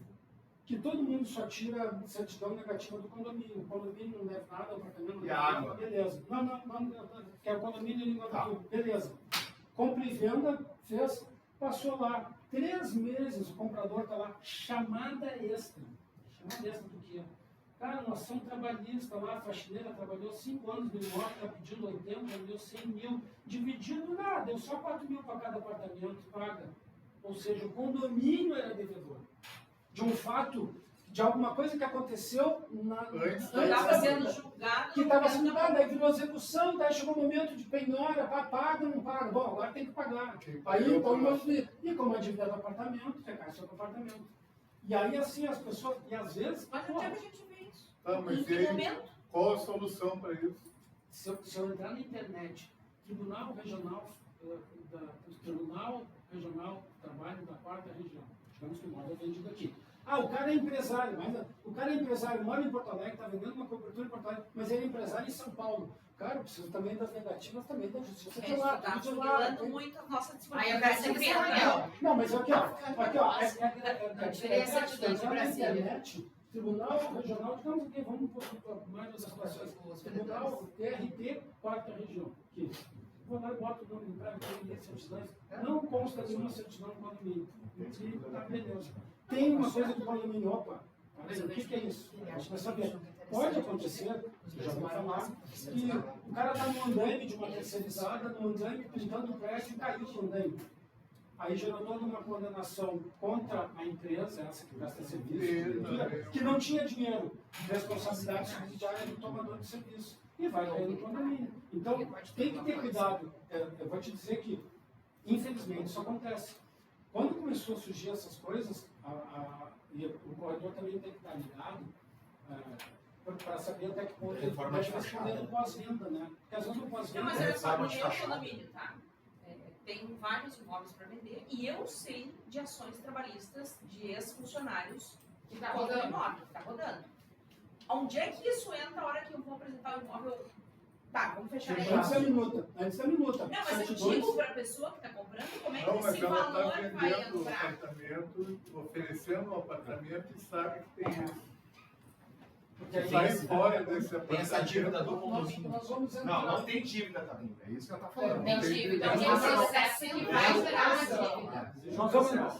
Que todo mundo só tira certidão negativa do condomínio. O condomínio não deve nada, o apartamento não deve nada. Beleza. Não, quer o condomínio e não. Beleza. Compra e venda, fez, passou lá 3 meses, o comprador está lá, chamada extra. Chamada extra do quê? Cara, uma ação trabalhista lá, a faxineira trabalhou 5 anos no imóvel, está pedindo 80, vendeu 100 mil, dividido nada, deu só 4 mil para cada apartamento, paga. Ou seja, o condomínio era devedor. De um fato, de alguma coisa que aconteceu estava sendo julgado. Que estava sendo julgado, aí virou execução, daí chegou o momento de penhora, paga ou não paga? Bom, agora tem que pagar. Aí, então, e como a dívida do apartamento, recai sobre o apartamento. E aí, assim, as pessoas, e às vezes... Mas onde é que a gente vê isso? Mas e aí, qual a solução para isso? Se eu entrar na internet, Tribunal Regional do Trabalho da 4ª Região, digamos que o imóvel é vendido aqui. o cara é empresário, mas o cara é empresário, mora em Porto Alegre, está vendendo uma cobertura em Porto Alegre, mas ele é empresário em São Paulo. Cara, eu preciso também das negativas, também da justiça. Está funilando muito a nossa Aí eu quero sempre Não, mas aqui, ó. A diferença de Brasília. Internet, Tribunal Regional, digamos aqui, vamos por mais das situações. Tribunal TRT, quarta região. Aqui. Vou lá e boto o nome do prédio, tem certidões. Não consta nenhuma certidão do condomínio. Tá, beleza. Tem uma coisa do condomínio, opa. O que é isso? Vamos saber. Pode acontecer, eu já vou falar, que o cara está no andaime de uma terceirizada, no andaime pintando o prédio e caiu no andaime. Aí gerou toda uma condenação contra a empresa, essa que presta serviço, que não tinha dinheiro, responsabilidade subsidiária do tomador de serviço. E vai cair no condomínio. Então, tem que ter cuidado. Eu vou te dizer que, infelizmente, isso acontece. Quando começou a surgir essas coisas, e o corretor também tem que estar ligado para saber até que ponto ele pode responder no pós-venda, né? Porque às vezes no pós-venda... Não, mas olha só, no meu condomínio, tá? Tem vários imóveis para vender e eu sei de ações trabalhistas de ex-funcionários que está rodando imóvel, está rodando. Onde é que isso entra a hora que eu vou apresentar o imóvel? Tá, vamos fechar aí. Antes da minuta. Não, mas eu digo para a pessoa que está comprando como é que esse ela valor está vai vendendo o entrar. apartamento, oferecendo um apartamento e sabe que tem isso. Porque Sai fora desse Tem apartamento. essa dívida do condomínio. nós vamos entrar. Não tem dívida, tá bem? É isso que ela tá falando. Tem dívida. Tem um processo que vai gerar uma dívida.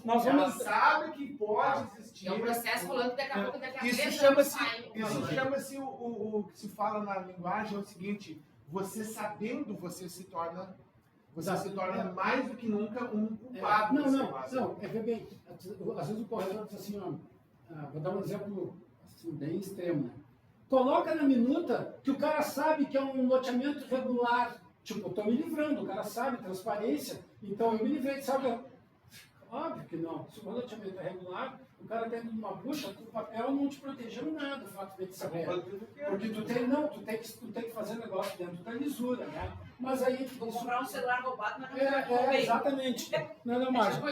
Nós Ela vamos sabe que pode existir. É um processo rolando daqui a pouco, daqui a Isso 3 anos chama-se, sai. isso chama-se o que se fala na linguagem é o seguinte: você sabendo, você se torna mais do que nunca um culpado. desse negócio. Não, ver bem, às vezes o corretor diz assim, vou dar um exemplo assim, bem extremo, né? Coloca na minuta que o cara sabe que é um loteamento regular, tipo, eu estou me livrando, o cara sabe, transparência, então eu me livrei, sabe? Óbvio que não, se o loteamento é regular, o cara dentro de uma bucha, o papel não te protegeu em nada, o fato de saber. Porque tu tem que fazer negócio dentro da lisura, né? Mas aí... Vou comprar um celular roubado, mas não exatamente. Não, Márcio.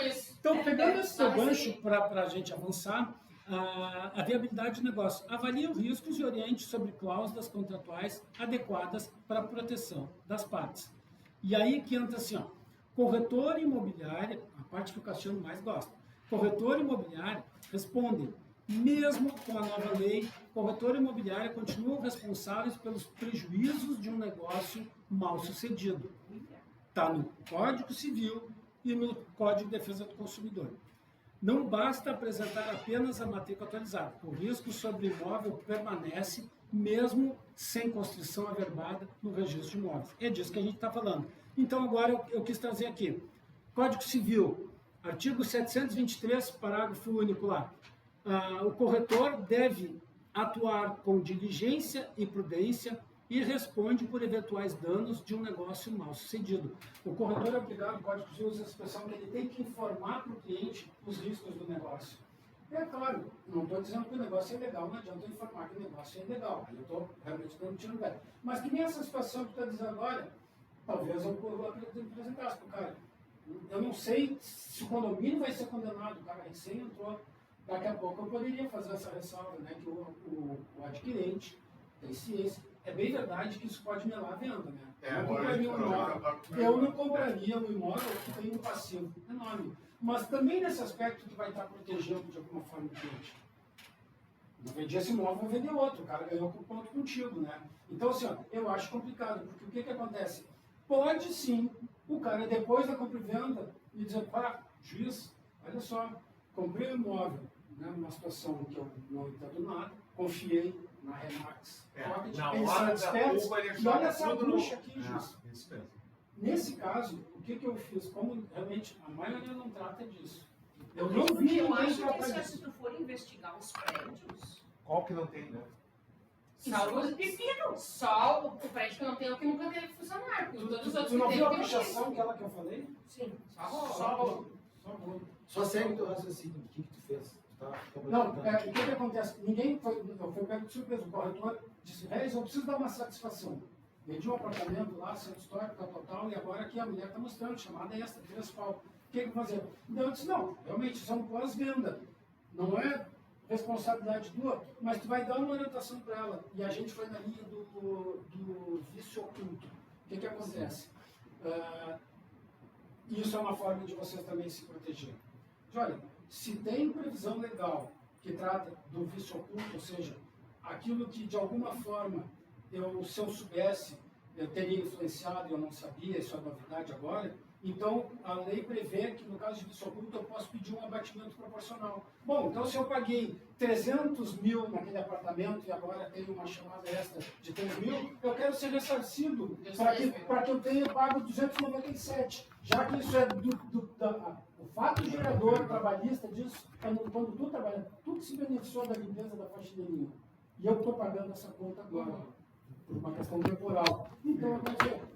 Então, pegando esse teu gancho para a gente avançar, a viabilidade do negócio. Avalie os riscos e oriente sobre cláusulas contratuais adequadas para a proteção das partes. E aí que entra assim, corretor imobiliário, a parte que o Cassiano mais gosta. Corretor imobiliário responde, mesmo com a nova lei, corretor imobiliário continuam responsáveis pelos prejuízos de um negócio mal sucedido. Está no Código Civil e no Código de Defesa do Consumidor. Não basta apresentar apenas a matrícula atualizada. O risco sobre o imóvel permanece mesmo sem constrição averbada no registro de imóveis. É disso que a gente está falando. Então, agora eu quis trazer aqui. Código Civil, artigo 723, parágrafo único lá. O corretor deve atuar com diligência e prudência e responde por eventuais danos de um negócio mal sucedido. O corretor é obrigado, o Código Civil usa a expressão que ele tem que informar para o cliente os riscos do negócio. É claro, não estou dizendo que o negócio é ilegal, não adianta eu informar que o negócio é ilegal, eu estou realmente dando tiro no pé. Mas que nem essa situação que tu está dizendo, olha, talvez eu apresentasse para o cara. Eu não sei se o condomínio vai ser condenado, o cara recém entrou, daqui a pouco eu poderia fazer essa ressalva, né, que o adquirente tem ciência. É bem verdade que isso pode melar a venda, né? Eu não compraria um imóvel que tem um passivo enorme. Mas também nesse aspecto tu vai estar protegendo de alguma forma o cliente. Não vendi esse imóvel, vou vender outro. O cara ganhou por ponto contigo, né? Então, assim, eu acho complicado, porque o que acontece? Pode sim o cara, depois da compra e venda, me dizer, juiz, olha só, comprei um imóvel, né, numa situação que eu não entendo nada, confiei na Remax. Na hora da curva, ele e olha essa joga tudo bruxa aqui, juiz. Isso mesmo. Nesse caso, o que eu fiz? Como realmente a maioria não trata disso. Eu não vi Eu ninguém acho tratar que disso. se tu for investigar os prédios, Qual que não tem, né? Só os pepinos. Só o prédio que não tem o que nunca teve funcionário. Porque todos os outros Tu não que viu a tem, tem pichação, aquela que eu falei? Sim, só Só rolo. Só segue teu raciocínio. O que tu fez? Tu tá Não, o que acontece? Ninguém foi pego de surpresa. O corretor disse, Reis, eu preciso dar uma satisfação. Vendi um apartamento lá, centro histórico, tal, e agora aqui a mulher está mostrando, chamada extra, 3 pau. O que eu vou fazer? Então eu disse, não, realmente isso é um pós-venda. Não é responsabilidade tua, mas tu vai dar uma orientação para ela. E a gente foi na linha do vício oculto. O que acontece? Isso é uma forma de vocês também se proteger. Olha, se tem previsão legal que trata do vício oculto, ou seja, aquilo que de alguma forma, se eu soubesse, eu teria influenciado e eu não sabia, isso é novidade agora, então a lei prevê que no caso de vício oculto eu posso pedir um abatimento proporcional. Bom, então se eu paguei 300 mil naquele apartamento e agora tenho uma chamada extra de 3 mil, eu quero ser ressarcido para que eu tenha pago 297, já que isso é o fato gerador trabalhista disso, quando tu trabalha, tu que se beneficiou da limpeza da faxineirinha, e eu estou pagando essa conta agora, por uma questão temporal. Então,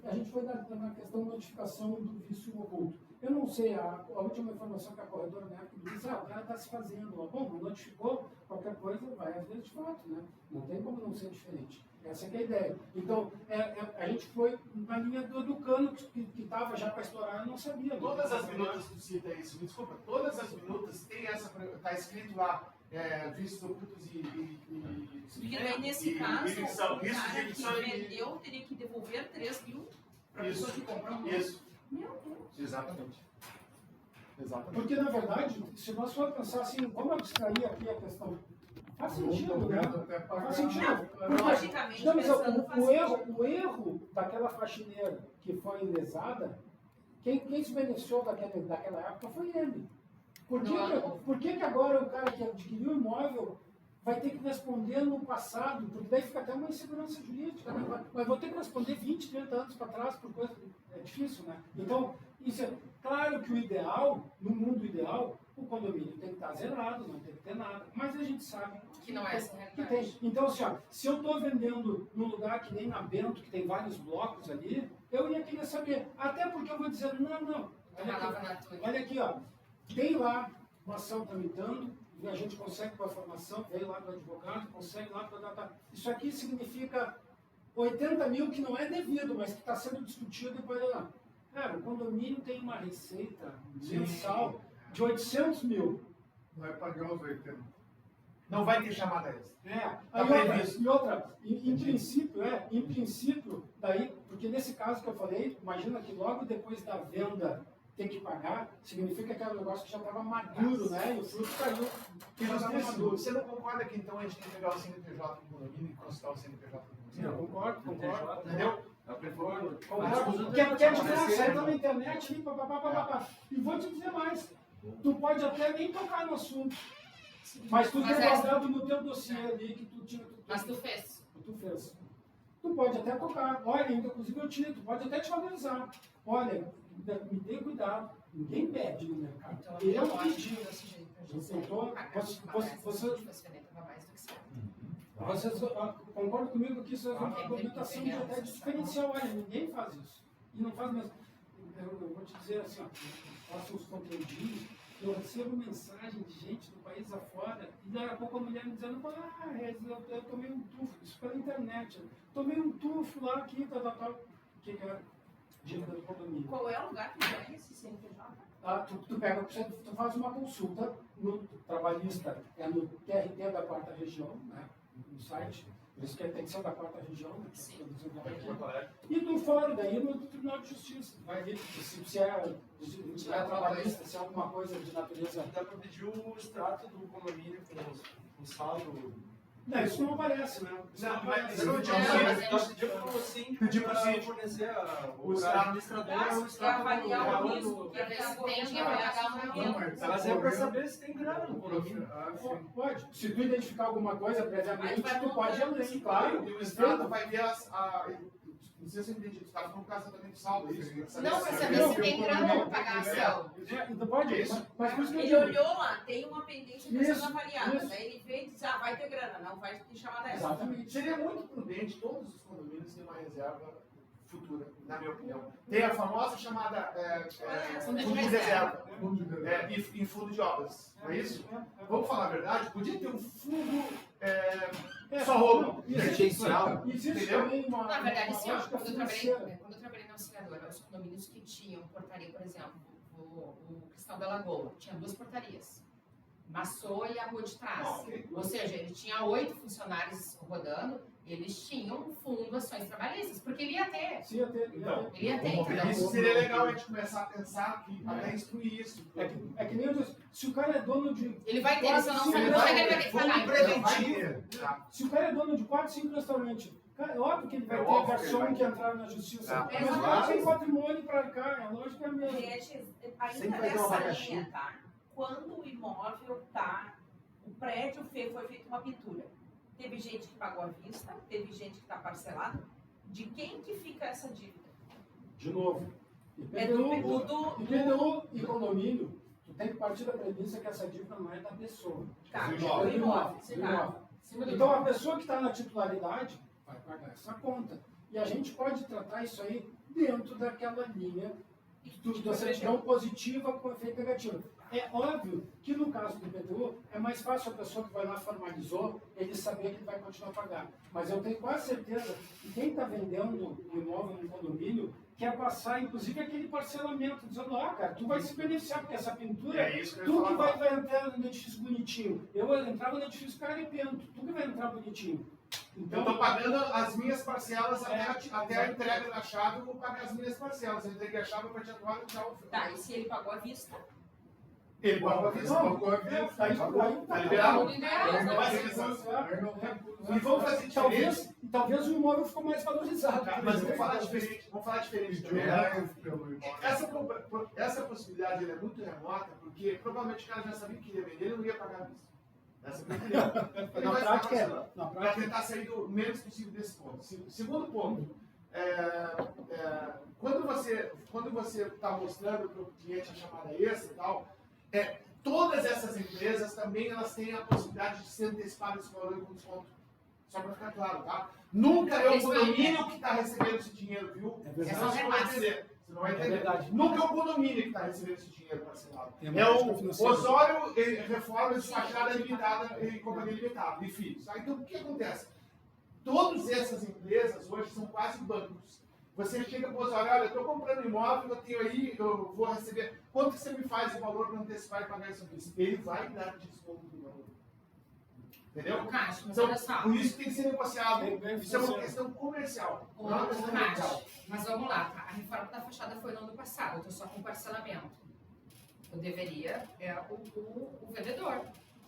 a gente foi na questão da notificação do vício oculto. Eu não sei, a última informação que a corredora na época disse, o cara está se fazendo. Bom, mas notificou, qualquer coisa vai às vezes de fato, né? Não tem como não ser diferente. Essa que é a ideia. Então, a gente foi na linha do cano que estava já para estourar, eu não sabia. Todas as minutas tu cita isso, me desculpa, todas as minutas tem está escrito lá, vistos ocultos Porque daí, nesse caso, o cara que vendeu teria que devolver 3 mil para a pessoa que comprou um. Isso. Meu Deus. Exatamente. Porque, na verdade, se nós formos pensar assim, como abstrair aqui a questão? Faz sentido, né? Faz sentido. Logicamente, Não, mas pensando, faz sentido. o erro daquela faxineira que foi lesada, quem se beneficiou daquela época foi ele. Por que agora o cara que adquiriu o imóvel vai ter que responder no passado? Porque daí fica até uma insegurança jurídica. Né? Mas vou ter que responder 20, 30 anos para trás por coisa. É difícil, né? Então, isso é claro que o ideal, no mundo ideal, o condomínio tem que estar zerado, não tem que ter nada. Mas a gente sabe Que não é essa a que realidade. tem. Então, assim, ó, se eu estou vendendo num lugar que nem na Bento, que tem vários blocos ali, eu ia querer saber. Até porque eu vou dizer, não. Olha aqui, ó. Tem lá uma ação tramitando, e a gente consegue com a formação, veio lá do advogado, consegue lá para isso aqui significa 80 mil que não é devido, mas que está sendo discutido e pode lá. Cara, o condomínio tem uma receita mensal de 800 mil. Vai pagar os 80. Não vai ter chamada extra. Em princípio, daí, porque nesse caso que eu falei, imagina que logo depois da venda tem que pagar, significa que era um negócio que já estava maduro, né? E o fruto caiu, que já estava maduro. Você não concorda que então a gente tem que pegar o CNPJ do condomínio e consultar o CNPJ do condomínio? Eu concordo. Entendeu? Concordo. Que é de graça, entra na internet, papapá. E vou te dizer mais, tu pode até nem tocar no assunto, mas tu tem guardado no teu dossiê ali que tu tinha... Mas tu fez. Tu fez. Tu pode até tocar. Olha, inclusive eu tiro, tu pode até te valorizar. Olha, me dê cuidado. Ninguém pede no mercado. Então, Eu eu acho pedi. que desse jeito, Vocês concordam comigo que isso é uma argumentação de até diferencial. Olha, ninguém faz isso. E não faz mesmo. Eu vou te dizer assim, ó, faço uns conteúdinhos, eu recebo mensagem de gente do país afora, e daí a pouco a mulher me dizendo, eu tomei um tufo, isso pela internet, tomei um tufo lá aqui, tal. O que era? Dívida do condomínio. Qual é o lugar que tem esse CNPJ? Tu faz uma consulta no trabalhista, é no TRT da 4ª região, né, no site, por isso que tem que ser da 4ª região, né, e do fórum, daí no Tribunal de Justiça, vai ver se é trabalhista, se é alguma coisa de natureza. Dá para pedir o extrato do condomínio com saldo. Não, isso não aparece, né? Não, mas Eu não não tinha tinha pedir para o síndico fornecer o administrador o extrato avaliar o do risco. Para ver se tem dinheiro para pagar uma renda. Mas é para saber se tem grana no condomínio. Pode. Se tu identificar alguma coisa previamente, tu pode ir além, claro. E o Estado vai ver não sei se eu entendi, tu está falando do casamento saldo, é isso? Não, para saber se tem grana para pagar a ação. Então pode isso. Mas por isso que eu Ele digo. olhou lá, tem uma pendência que está Isso, sendo avaliada. isso. Daí ele veio e disse, vai ter grana, não vai ter chamada essa. Exatamente. Seria muito prudente todos os condomínios terem uma reserva futura, na minha opinião. Tem a famosa chamada fundo de reserva, em fundo de obras, não é isso? Vamos falar a verdade? Podia ter um fundo só roubo. Emergencial. Existe Entendeu? também uma. Na verdade, assim, ó, lógica quando eu financeira. trabalhei na auxiliadora, os condomínios que tinham portaria, por exemplo, o Cristal da Lagoa, tinha 2 portarias. Massou e a rua de trás. Ok. Ou seja, ele tinha 8 funcionários rodando, eles tinham um fundo ações trabalhistas, porque ele ia ter. Sim, até. Então, Ele ia ter, Isso entendeu? seria legal a gente começar a pensar que até instruir isso. É que nem eu disse, se o cara é dono de. Ele vai ter, se eu não Sim, sabe ele quando é vai que ele vai ter que Fundo pagar. preventivo. Tá. Se o cara é dono de 4, 5 restaurantes, cara, é óbvio que ele vai É ter óbvio que garçom ele vai que entraram na justiça. É. Mas o cara tem patrimônio para cá, é lógico que é mesmo. Gente, Sempre ainda vai ter um nessa abacaxi. linha, tá? Quando o imóvel tá, o prédio foi feito uma pintura. Teve gente que pagou à vista, teve gente que está parcelado. De quem que fica essa dívida? De novo, É do IPTU e condomínio, tu tem que partir da premissa que essa dívida não é da pessoa. tá, Do do imóvel. imóvel. Do Tá. imóvel. Cima do Então a pessoa que está na titularidade vai pagar essa conta. E a gente pode tratar isso aí dentro daquela linha da certidão positiva com efeito negativo. É óbvio que no caso do IPTU é mais fácil a pessoa que vai lá formalizou, ele saber que ele vai continuar a pagar. Mas eu tenho quase certeza que quem está vendendo um imóvel no condomínio quer passar, inclusive, aquele parcelamento, dizendo, cara, tu vai se beneficiar, porque essa pintura, É isso que eu ia tu que falar. vai entrar no edifício bonitinho. Eu entrava no edifício carepento, tu que vai entrar bonitinho. Eu Então, estou pagando as minhas parcelas até a entrega da chave, eu vou pagar as minhas parcelas. Eu entreguei a chave, a partir de agora, tchau. Tá, e se ele pagou à vista? Ele pagou a vista. Tá liberado? Tudo ideal. Não vai ser E vamos fazer diferente. talvez o imóvel ficou mais valorizado. Mas vamos falar diferente. Vamos falar diferente também. Essa possibilidade ela é muito remota, porque provavelmente o cara já sabia que queria vender, ele não ia pagar a vista. Essa é a minha opinião. Ele Na vai prática, ficar parcelando. na Para prática, tentar sair do menos possível desse ponto. Segundo ponto, quando você está mostrando para o cliente a chamada extra e tal, todas essas empresas também elas têm a possibilidade de ser antecipadas esse valor com desconto. Só para ficar claro, tá? Nunca é o condomínio que está recebendo esse dinheiro, viu? É verdade. Só você não vai entender. Você não vai É entender. verdade. Nunca é o condomínio que está recebendo esse dinheiro parcelado. Tem uma É lógica o financeira. Osório Reforma Despachada Limitada e Companhia Limitada, e filhos. Então, o que acontece? Todas essas empresas hoje são quase bancos. Você chega para o Osório, olha, eu estou comprando imóvel, eu tenho aí, eu vou receber. Quanto que você me faz o valor para antecipar e pagar isso aqui? Ele vai dar desconto do valor. Entendeu? Cássio, mas Então, olha só. por isso que tem que ser negociado. Tem Isso é uma questão comercial. Ô, Não é uma questão Cássio, legal. mas vamos lá, tá? A reforma da fachada foi no ano passado, eu tô só com parcelamento. Eu deveria, o vendedor,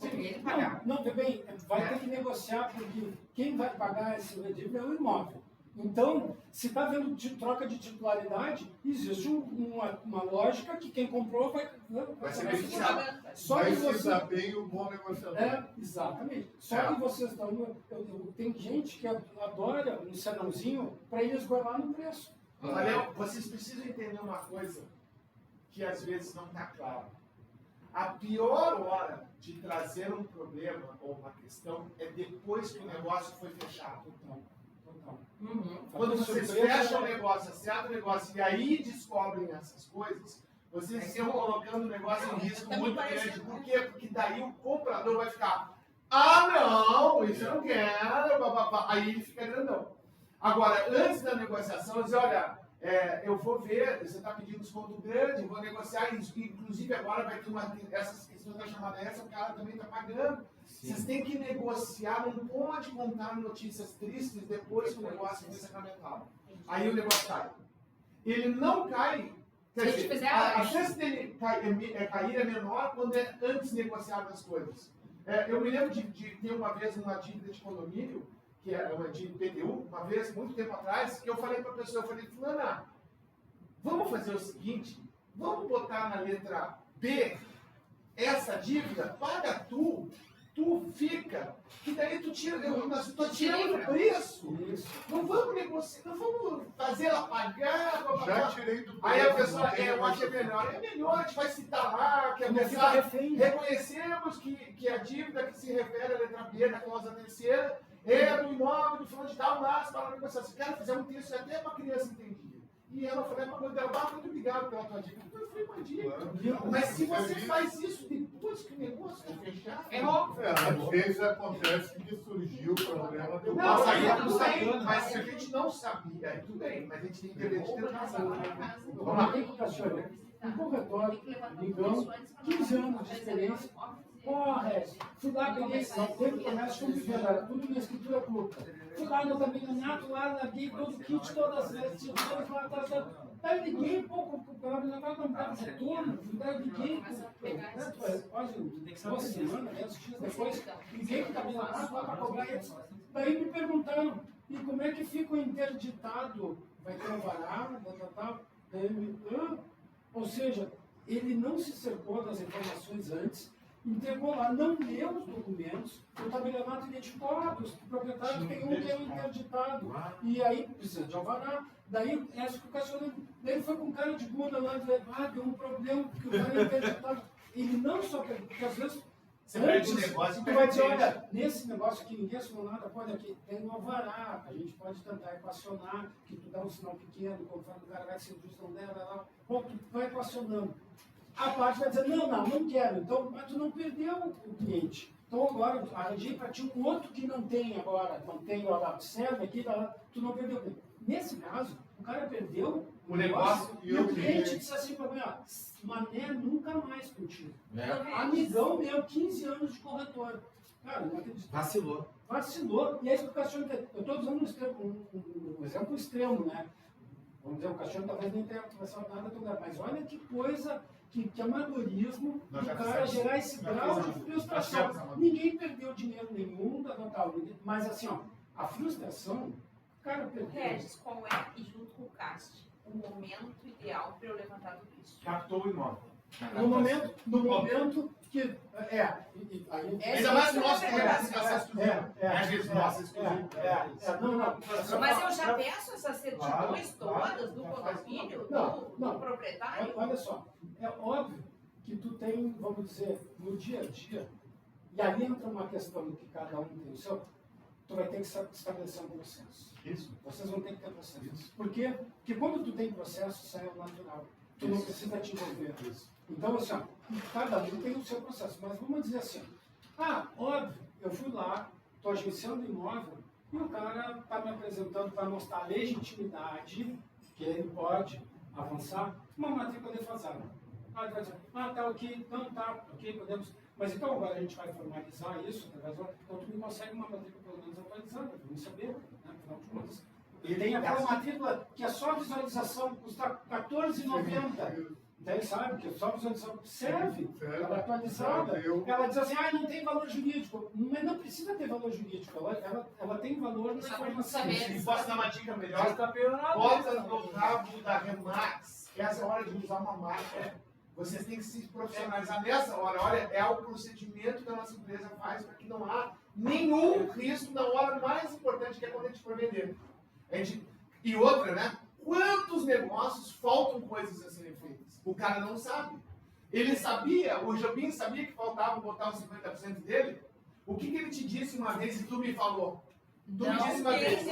ele pagar. não, também vai ter que negociar, porque quem vai pagar esse dívida é o imóvel. Então, se está havendo troca de titularidade, existe uma lógica que quem comprou vai ser vai beneficiado. Só Vai que se você. dar bem o bom negociador. Exatamente. Só que vocês estão. Tem gente que adora um senãozinho para ele esgoelar no preço. Valeu? Vocês precisam entender uma coisa que às vezes não está claro. A pior hora de trazer um problema ou uma questão é depois que o negócio foi fechado. Total. Uhum. Quando vocês Surpresa, fecham o negócio, acertam o negócio e aí descobrem essas coisas, vocês estão colocando o negócio em risco Tá me muito parecendo, grande. Por né? quê? Porque daí o comprador vai ficar, não, isso eu não quero, bababá. Aí ele fica grandão. Agora, antes da negociação, dizer, olha, eu vou ver, você está pedindo desconto grande, vou negociar isso. Inclusive agora vai ter essas questões da chamada essa, o cara também está pagando. Vocês têm que negociar, não pode contar notícias tristes depois que o negócio foi sacramentado. Aí o negócio cai. Ele não cai. Quer Se a gente dizer, fizer a hoje. chance dele cair é menor quando é antes negociado as coisas. Eu me lembro de ter uma vez uma dívida de condomínio, que é uma de IPTU, uma vez, muito tempo atrás, que eu falei para a pessoa, eu falei, fulana, vamos fazer o seguinte, vamos botar na letra B essa dívida, paga tu fica, que daí tu tira, tô tirando o preço. Isso. Não vamos negociar, não vamos fazer ela pagar. Já tirei do Aí a preço, pessoa, não tem eu acho que é melhor. É melhor, a gente vai citar lá, que a Não fica pessoa refém. reconhecemos que a dívida que se refere à letra B da cláusula terceira é do imóvel do fulano de tal, mas para negociar. Se quer fazer um texto até para criança entendida. E ela falou para a mãe dela, muito obrigado pela tua dívida. Eu falei, uma dívida. Mas se você faz isso depois que o negócio é fechado, Errou. Às vezes acontece que surgiu o problema do não, aí é Tá tudo bem, sacana. mas se a gente não sabia, aí tudo bem, mas a gente tem que ter razão. Vamos lá. O corretor, ligão, 15 anos de experiência, Porra, fui lá, peguei, teve comércio como venda, tudo na escritura pública. Fui lá no campeonato, lá, larguei todo o kit, todas as vezes, daí liguei, pô, o campeonato não estava retorno, daí liguei, quase 2 semanas, depois, liguei para o campeonato lá para cobrar eles. Daí me perguntaram, e como é que fica o interditado? Vai ter um vará, ou seja, ele não se cercou das informações antes, entregou lá, não leu os documentos, o tabelionato identificou, o proprietário tem um que é o interditado, e aí precisa de alvará, daí essa explicação, daí ele foi com cara de bunda lá, deu um problema, porque o cara é interditado. Ele não só, porque às vezes, você perde o negócio, tu vai dizer, olha, nesse negócio aqui ninguém assinou nada, pode aqui, tem um alvará, a gente pode tentar equacionar, que tu dá um sinal pequeno, conforme o cara vai ser justo, não der, lá, bom, tu vai equacionando. A parte vai dizer, não quero, então, mas tu não perdeu o cliente. Então agora, eu arranjei para ti um outro que não tem agora, não tem o AdaptServe aqui, tu não perdeu o cliente. Nesse caso, o cara perdeu o negócio e o cliente disse assim para mim, mané, nunca mais contigo. Amigão meu, 15 anos de corretor. Cara, não acredito. Vacilou. E a explicação, eu estou usando um exemplo extremo, né? Vamos dizer, o cachorro talvez nem tenha conversado nada com nada, mas olha que coisa, que amadorismo, o cara gerar esse grau de frustração. Ninguém perdeu dinheiro nenhum, mas assim, ó, a frustração, o cara perdeu. Regis, qual é, e junto com o CAST, o momento ideal para eu levantar tudo isso? Captou o imóvel. No momento que. Ainda mais nós que representação exclusiva. Às vezes nossa exclusiva. Mas eu já peço essas certidões todas do condomínio, do proprietário? Olha só, é óbvio que tu tem, vamos dizer, no dia a dia, e aí entra uma questão que cada um tem o seu, tu vai ter que estabelecer um processo. Isso. Vocês vão ter que ter processo. Isso. Por quê? Porque quando tu tem processo, sai ao natural. Tu não precisa te envolver. Isso. Então, assim, cada um tem o seu processo. Mas vamos dizer assim, óbvio, eu fui lá, estou agenciando imóvel, e o cara está me apresentando para mostrar a legitimidade que ele pode avançar, uma matrícula defasada. Ele vai dizer, tá ok, não tá, ok, podemos. Mas então agora a gente vai formalizar isso, então tu me consegue uma matrícula pelo menos atualizada, para eu saber, né, afinal de contas. E tem aquela matrícula que é só visualização, custa R$14,90. Daí sabe que só visualização serve, ela é atualizada. Ela diz assim, não tem valor jurídico. Mas não precisa ter valor jurídico, ela tem valor na informação. E posso dar uma dica melhor? Bota no rabo da Remax, que essa é a hora de usar uma marca. Vocês têm que se profissionalizar nessa hora. Olha, é o procedimento que a nossa empresa faz para que não há nenhum risco na hora mais importante, que é quando a gente for vender. E outra, né? Quantos negócios faltam coisas a serem feitas? O cara não sabe. Ele sabia, o Jobim sabia que faltava botar os 50% dele? O que ele te disse uma vez e tu me falou? Tu me disse uma vez.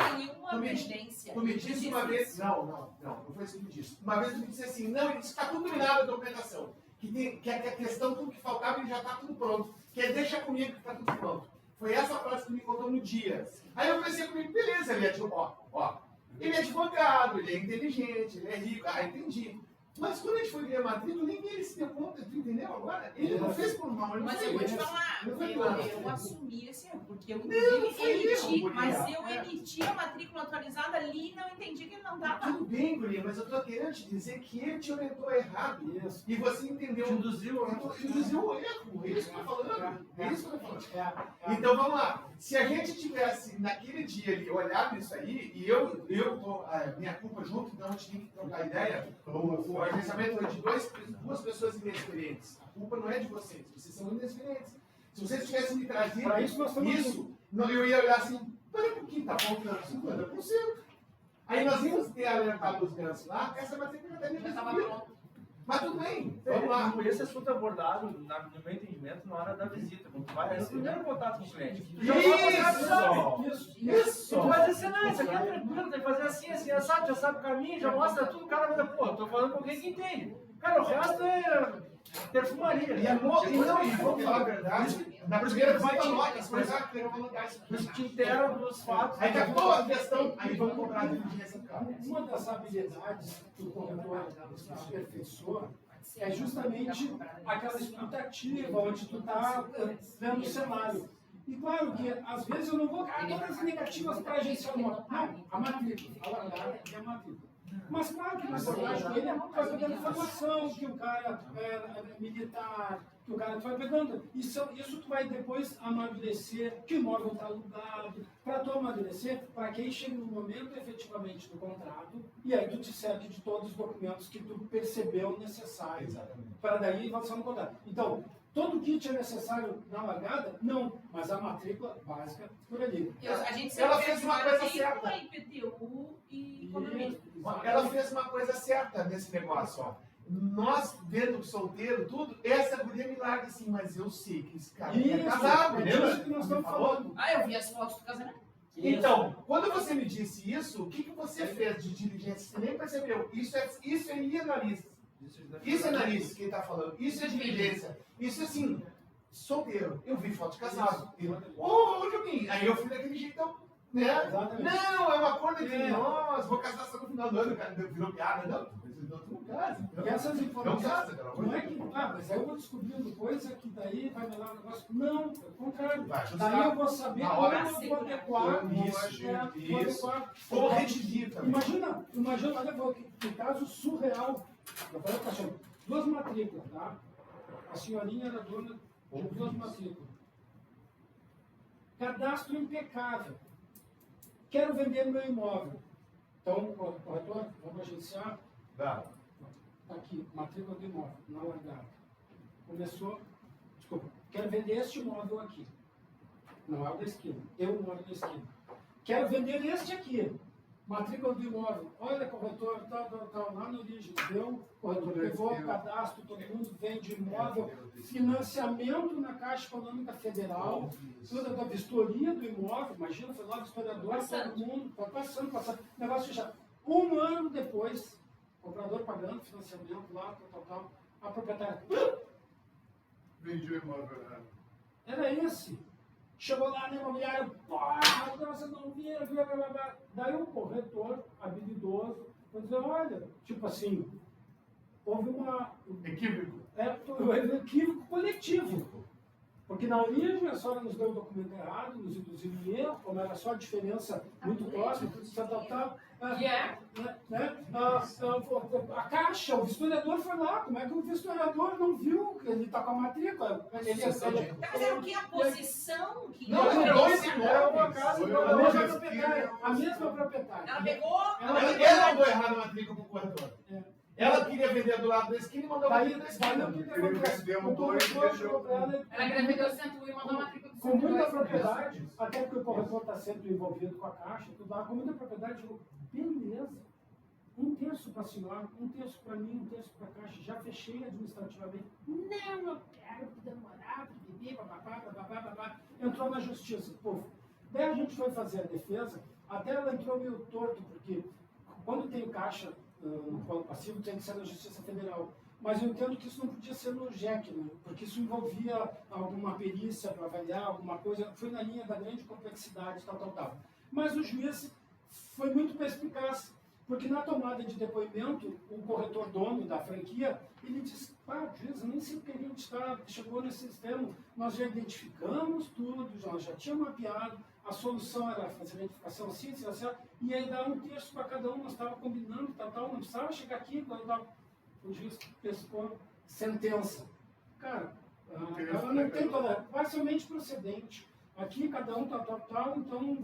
Tu me disse uma vez. Não foi isso que tu me disse. Uma vez tu me disse assim, não, isso está tudo terminado a documentação. Que a questão, tudo que faltava, ele já está tudo pronto. Deixa comigo que está tudo pronto. Foi essa frase que tu me contou no dia. Aí eu pensei comigo, beleza, ele é ele é advogado, ele é inteligente, ele é rico. Entendi. Mas quando a gente foi ver a matrícula, nem ele se deu conta, tu entendeu agora? Ele não fez por mal, ele não mas fez. Eu vou te falar, eu assumi esse erro, porque eu emiti a matrícula atualizada ali e não entendi que ele não estava. Tudo bem, Guria, mas eu estou querendo te dizer que ele te orientou errado. Isso. E você entendeu. Induziu o erro. É isso que eu estou falando. Então vamos lá. Se a gente tivesse naquele dia ali olhado isso aí, e eu tô minha culpa junto, então a gente tem que trocar ideia. O agenciamento foi de duas pessoas inexperientes. A culpa não é de vocês são inexperientes. Se vocês tivessem me trazido eu ia olhar assim, olha um pouquinho, tá faltando 50%. Aí nós íamos ter alertado os ganhos lá, essa matrícula já estava pronta. Mas tudo bem, vamos lá. Esse assunto abordado, no meu entendimento, na hora da visita. Quando tu vai, é o primeiro contato com o cliente. Isso! Tu vai dizer, não, isso aqui é tranquilo, tem que fazer assim, já sabe o caminho, já mostra tudo, o cara vai dizer, tô falando com alguém que entende. Cara, o resto é perfumaria. E vamos falar a verdade, na primeira visita nota, por exemplo, a gente inteira dos fatos. Aí acabou a questão, aí vamos cobrar a diligência do cara. Uma das habilidades que o corretor se aperfeiçoa é justamente aquela expectativa onde tu está vendo o cenário. E claro que, às vezes, eu não vou todas as negativas para agenciar uma. Não, a matrícula, a largada é a matrícula. Mas claro que na verdade ele vai pegando informação, que o cara é militar, que o cara vai pegando. Isso tu vai depois amadurecer, que o imóvel está alugado, para tu amadurecer, para que aí chegue no momento efetivamente do contrato, e aí tu te cerque de todos os documentos que tu percebeu necessários, para daí avançar no contrato. Então, todo kit é necessário na largada? Não, mas a matrícula básica por ali. A gente Ela sempre fez uma coisa matrícula, certa. IPTU e condomínio. Ela fez uma coisa certa nesse negócio, ó. Nós, vendo solteiro, tudo, essa guria me larga assim, mas eu sei que esse cara é casado, é lembra? disso que nós estamos falando. Ah, eu vi as fotos do casamento. Então, quando você me disse isso, o que você fez de diligência? Você nem percebeu. Isso é ir analista. Isso é analista que ele está falando. Isso é diligência. Isso é assim, solteiro. Eu vi foto de casado. Ô, Juninho, aí eu fui daquele jeitão. Né? Não, é uma coisa entre nós, vou casar só no final do ano, o cara virou piada, não, tu não casa. E essas informações, Não casa, cara. não é que, mas aí eu vou descobrindo coisa que daí vai me dar um negócio. Não, pelo contrário. Vai ajustar. Daí eu vou saber Na como hora. eu vou adequar. Isso. Como redigir também. Imagina, olha, que caso surreal. Eu falei pra senhora, 2 matrículas, tá? A senhorinha era dona de 2 matrículas. Cadastro impecável. Quero vender meu imóvel. Então, corretor, vamos agenciar. Dá. Está aqui, matrícula do imóvel, na largada. Começou, desculpa, quero vender este imóvel aqui. Não é o da esquina, eu moro na esquina. Quero vender este aqui. Matrícula do imóvel. Olha, corretor, tal, lá na origem. Deu, corretor levou o cadastro, todo mundo vende imóvel. Financiamento na Caixa Econômica Federal. Toda a vistoria do imóvel. Imagina, foi lá o historiador, todo mundo. Está passando. Negócio já. 1 ano depois, comprador pagando financiamento lá, tal. A proprietária. Vendi o imóvel errado. Era esse. Chegou lá na imobiliária, porra, vocês não viram, blá, blá, blá. Daí o corretor, habilidoso, vai dizer, olha, tipo assim, houve Equívoco. um equívoco coletivo. Porque na origem a senhora nos deu o documento errado, nos induziu em erro, como era só a diferença muito próxima, tal. A Caixa, o vistoriador foi lá, como é que o vistoriador não viu que ele está com a matrícula? Mas era o que? A posição que Não, era uma casa, a mesma Foi proprietária. ela pegou. Ela mandou errado a matrícula pro corretor. Ela queria vender do lado da esquina e mandou Daí, vender da esquina. o que acontece? O corretor chegou para ela Ela engravidou do Centro e mandou a matrícula do com muita 102. propriedade, até porque o corretor está sempre envolvido com a Caixa, tudo lá, com muita propriedade, falou, beleza, 1/3 para a senhora, 1/3 para mim, 1/3 para a Caixa, já fechei administrativamente. Não, eu quero demorar, babá. Entrou na justiça, pô. Daí a gente foi fazer a defesa, até ela entrou meio torto, porque quando tem Caixa no polo passivo, tem que ser na Justiça Federal. Mas eu entendo que isso não podia ser no JEC, né? Porque isso envolvia alguma perícia para avaliar, alguma coisa, foi na linha da grande complexidade, tal. Mas o juiz foi muito perspicaz, porque na tomada de depoimento, o corretor dono da franquia, ele disse, juiz, nem sei porque a gente chegou nesse extremo, nós já identificamos tudo, já tinha mapeado, a solução era fazer a identificação assim, e aí dar 1/3 para cada um, nós estávamos combinando, tal, não precisava chegar aqui, o juiz pescou sentença. Cara, ela não tem toda, parcialmente procedente. Aqui cada um tal, então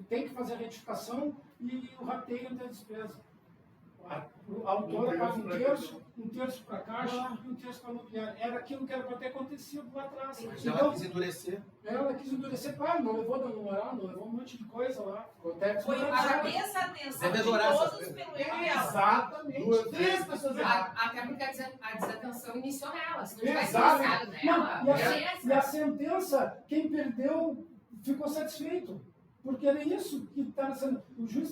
tem que fazer a retificação e o rateio até a despesa. A autora paga 1/3 para a Caixa e 1/3 para a imobiliária. Era aquilo que era para ter acontecido lá atrás. Mas ela quis endurecer. Ela quis endurecer, não levou dano moral, não levou um monte de coisa lá. Foi a desatenção de todos pelo erro dela. Exatamente. 3 pessoas erradas. Até porque a desatenção iniciou nela. Se não tivesse Exato. iniciado nela, E a sentença, quem perdeu ficou satisfeito. Porque era isso que está sendo. O juiz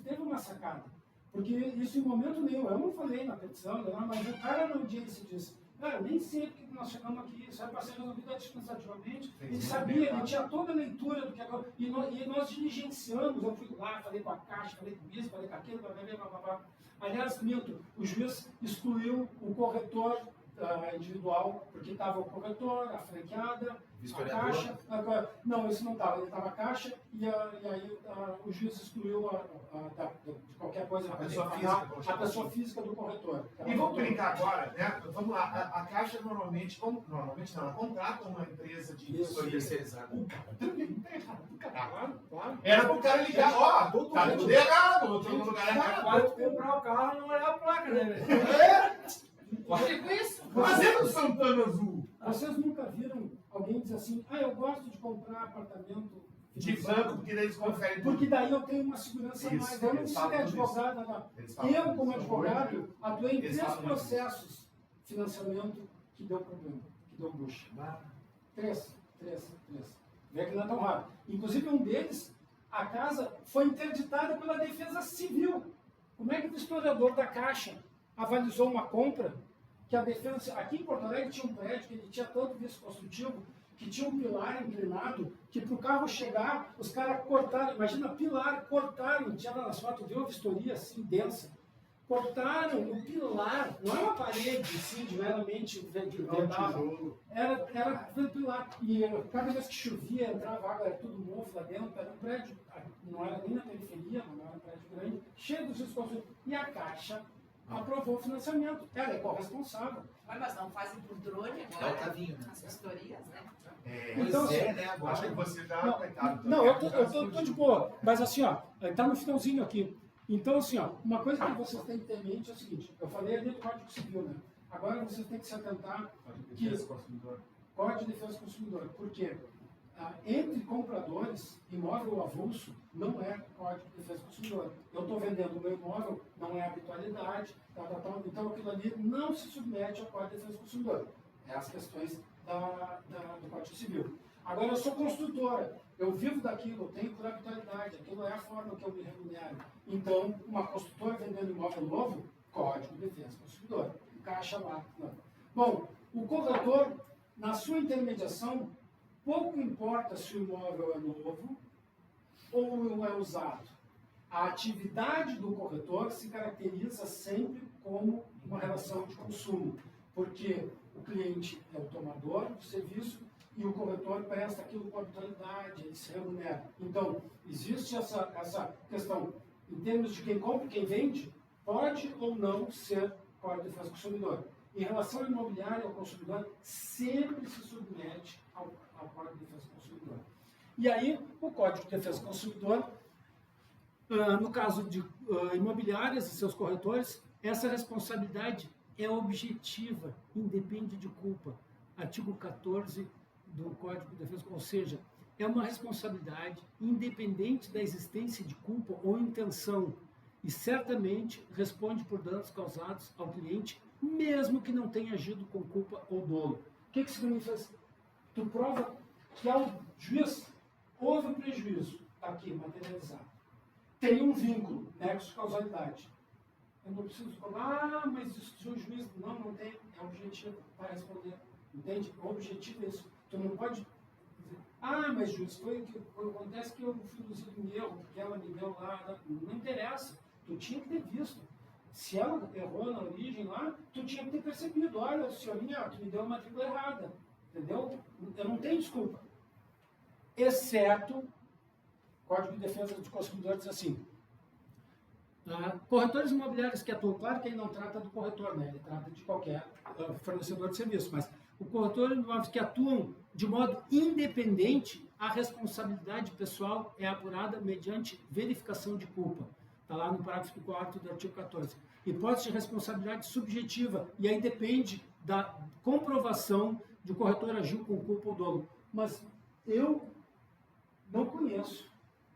teve uma sacada. Porque isso em momento nenhum, eu não falei na petição, mas o cara na audiência disse, Cara, nem sempre que nós chegamos aqui, isso vai ser resolvido administrativamente. Ele sabia, ele tinha toda a leitura do que agora. E nós diligenciamos, eu fui lá, falei com a Caixa, falei com isso, falei com aquilo, blá. Aliás, minto, o juiz excluiu o corretor individual, porque estava o corretor, a franqueada, a Caixa. Não, isso não estava, ele estava a Caixa e aí o juiz excluiu de qualquer coisa a pessoa física do corretor. E vamos brincar agora, né? Vamos lá, a Caixa normalmente não, ela contrata uma empresa de vistoria terceirizada. Também tá errado, claro. Era pro cara ligar, ó, tá tudo errado, tô no lugar errado. Quase comprar o carro não olhar a placa, né, velho? Tipo isso? Fazendo Santana Azul. Vocês nunca viram alguém dizer assim, eu gosto de comprar apartamento De banco, porque daí eles conferem tudo. porque daí eu tenho uma segurança a mais. Eu não sou advogado, não. Eu, como advogado, atuei em 3 processos de financiamento que deu problema, que deu bucha. 3. Vê que não é tão raro. Inclusive, um deles, a casa foi interditada pela Defesa Civil. Como é que o historiador da Caixa avalizou uma compra que a defesa... Aqui em Porto Alegre tinha um prédio que ele tinha tanto visto construtivo que tinha um pilar inclinado, que para o carro chegar, os caras cortaram, imagina, pilar, cortaram, tinha lá nas fotos, viu uma vistoria assim, densa, cortaram o pilar, não é uma parede, assim, de meramente vedada, era pilar, e cada vez que chovia, entrava água, era tudo mofo lá dentro, era um prédio, não era nem na periferia, não era um prédio grande, cheio dos riscos, e a Caixa aprovou o financiamento, ela é corresponsável. Mas não fazem por drone É o agora? cavinho, né? As vistorias, né? Então, Pois é, né? Agora. Acho que você já coitado. Não, eu tô de boa, mas assim, ó, tá no finalzinho aqui. Então, assim, ó, uma coisa que vocês têm que ter em mente é o seguinte, eu falei ali do Código Civil, né? Agora vocês têm que se atentar que Código de Defesa do Consumidor, porque entre compradores, imóvel avulso não é Código de Defesa do Consumidor. Eu estou vendendo o meu imóvel, não é habitualidade, então aquilo ali não se submete ao Código de Defesa do Consumidor. É as questões do Código Civil. Agora, eu sou construtora, eu vivo daquilo, eu tenho por habitualidade, aquilo é a forma que eu me remunero. Então, uma construtora vendendo imóvel novo, Código de Defesa do Consumidor. Caixa lá. Não. Bom, o corretor, na sua intermediação, pouco importa se o imóvel é novo ou é usado. A atividade do corretor se caracteriza sempre como uma relação de consumo, porque o cliente é o tomador do serviço e o corretor presta aquilo com habitualidade, ele se remunera. Então, existe essa questão, em termos de quem compra e quem vende, pode ou não ser Código de Defesa do Consumidor. Em relação ao imobiliário, ao consumidor, sempre se submete ao Código de Defesa do Consumidor. E aí, o Código de Defesa do Consumidor, no caso de imobiliárias e seus corretores, essa responsabilidade é objetiva, independe de culpa. Artigo 14 do Código de Defesa, ou seja, é uma responsabilidade independente da existência de culpa ou intenção e certamente responde por danos causados ao cliente, mesmo que não tenha agido com culpa ou dolo. O que significa isso? Tu prova que ao juiz houve um prejuízo, está aqui, materializado. Tem um vínculo, nexo de causalidade. Eu não preciso falar, mas isso o juiz não tem, é objetivo, vai responder. Entende? O objetivo é isso. Tu não pode dizer, mas juiz, acontece que eu fui induzido em erro, porque ela me deu lá, não interessa. Tu tinha que ter visto. Se ela errou na origem lá, tu tinha que ter percebido. Olha, senhorinha, tu me deu uma matrícula errada. Entendeu? Eu não tenho desculpa. Exceto, Código de Defesa do Consumidor diz assim, corretores imobiliários que atuam, claro que ele não trata do corretor, né? Ele trata de qualquer fornecedor de serviço, mas o corretor imobiliário que atuam de modo independente, a responsabilidade pessoal é apurada mediante verificação de culpa. Está lá no parágrafo 4º do artigo 14. Hipótese de responsabilidade subjetiva, e aí depende da comprovação de o corretor agiu com culpa ou dolo. Mas eu não conheço,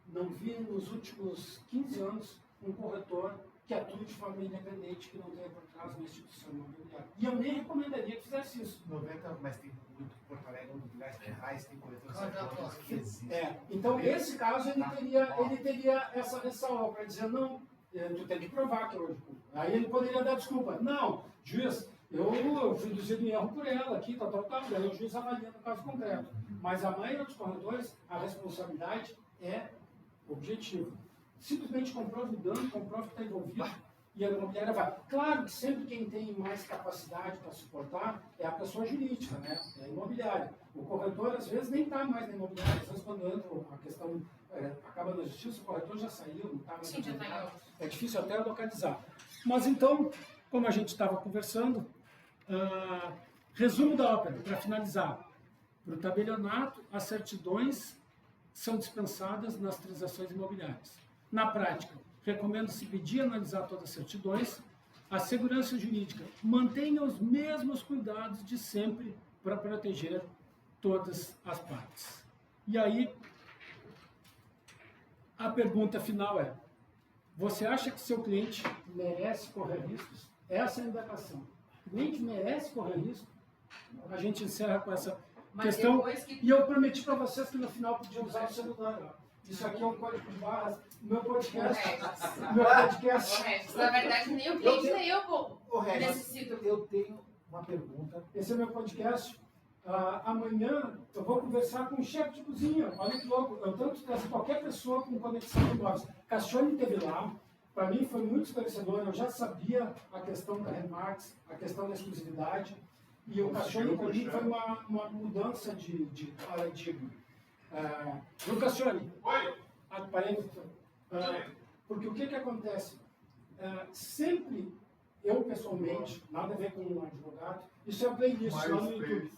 não vi nos últimos 15 anos um corretor que atue de forma independente, que não tenha por trás uma instituição imobiliária. E eu nem recomendaria que fizesse isso. 90, mas tem muito Porto Alegre, um dos lugares que mais tem corretores que existem. Então, nesse caso, ele teria essa ressalva para dizer, não, tu tem que provar que houve culpa. Aí ele poderia dar desculpa. Não, juiz, Eu fui induzido em erro por ela aqui, tal, daí o juiz avalia no caso concreto. Mas a maioria dos corretores, a responsabilidade é objetiva. Simplesmente comprova o dano, comprova que está envolvido e a imobiliária vai. Claro que sempre quem tem mais capacidade para suportar é a pessoa jurídica, né? É a imobiliária. O corretor, às vezes, nem está mais na imobiliária. Às vezes, quando entra a questão, acaba na justiça, o corretor já saiu, não está mais Sim, já está em outro. É difícil até localizar. Mas então, como a gente estava conversando, resumo da ópera, para finalizar. Para o tabelionato, as certidões são dispensadas nas transações imobiliárias. Na prática, recomendo-se pedir e analisar todas as certidões. A segurança jurídica mantenha os mesmos cuidados de sempre para proteger todas as partes. E aí, a pergunta final é: você acha que seu cliente merece correr riscos? Essa é a indagação. O cliente merece correr risco? A gente encerra com essa questão. E eu prometi para vocês que no final podia usar o celular. Ó. Isso aqui é um código de barras. Meu podcast. Na verdade, nem o cliente, nem eu necessito. Eu tenho uma pergunta. Esse é meu podcast. Amanhã eu vou conversar com o chefe de cozinha. Olha que louco. Eu tanto trazer qualquer pessoa com conexão com imóveis. Cassione teve lá. Para mim foi muito esclarecedor. Eu já sabia a questão da Remax, a questão da exclusividade. E o Cassione, para mim, foi uma mudança de paradigma. Viu, Cassione? Oi! Porque o que acontece? Sempre, eu pessoalmente, nada a ver com um advogado, isso é a playlist lá no YouTube.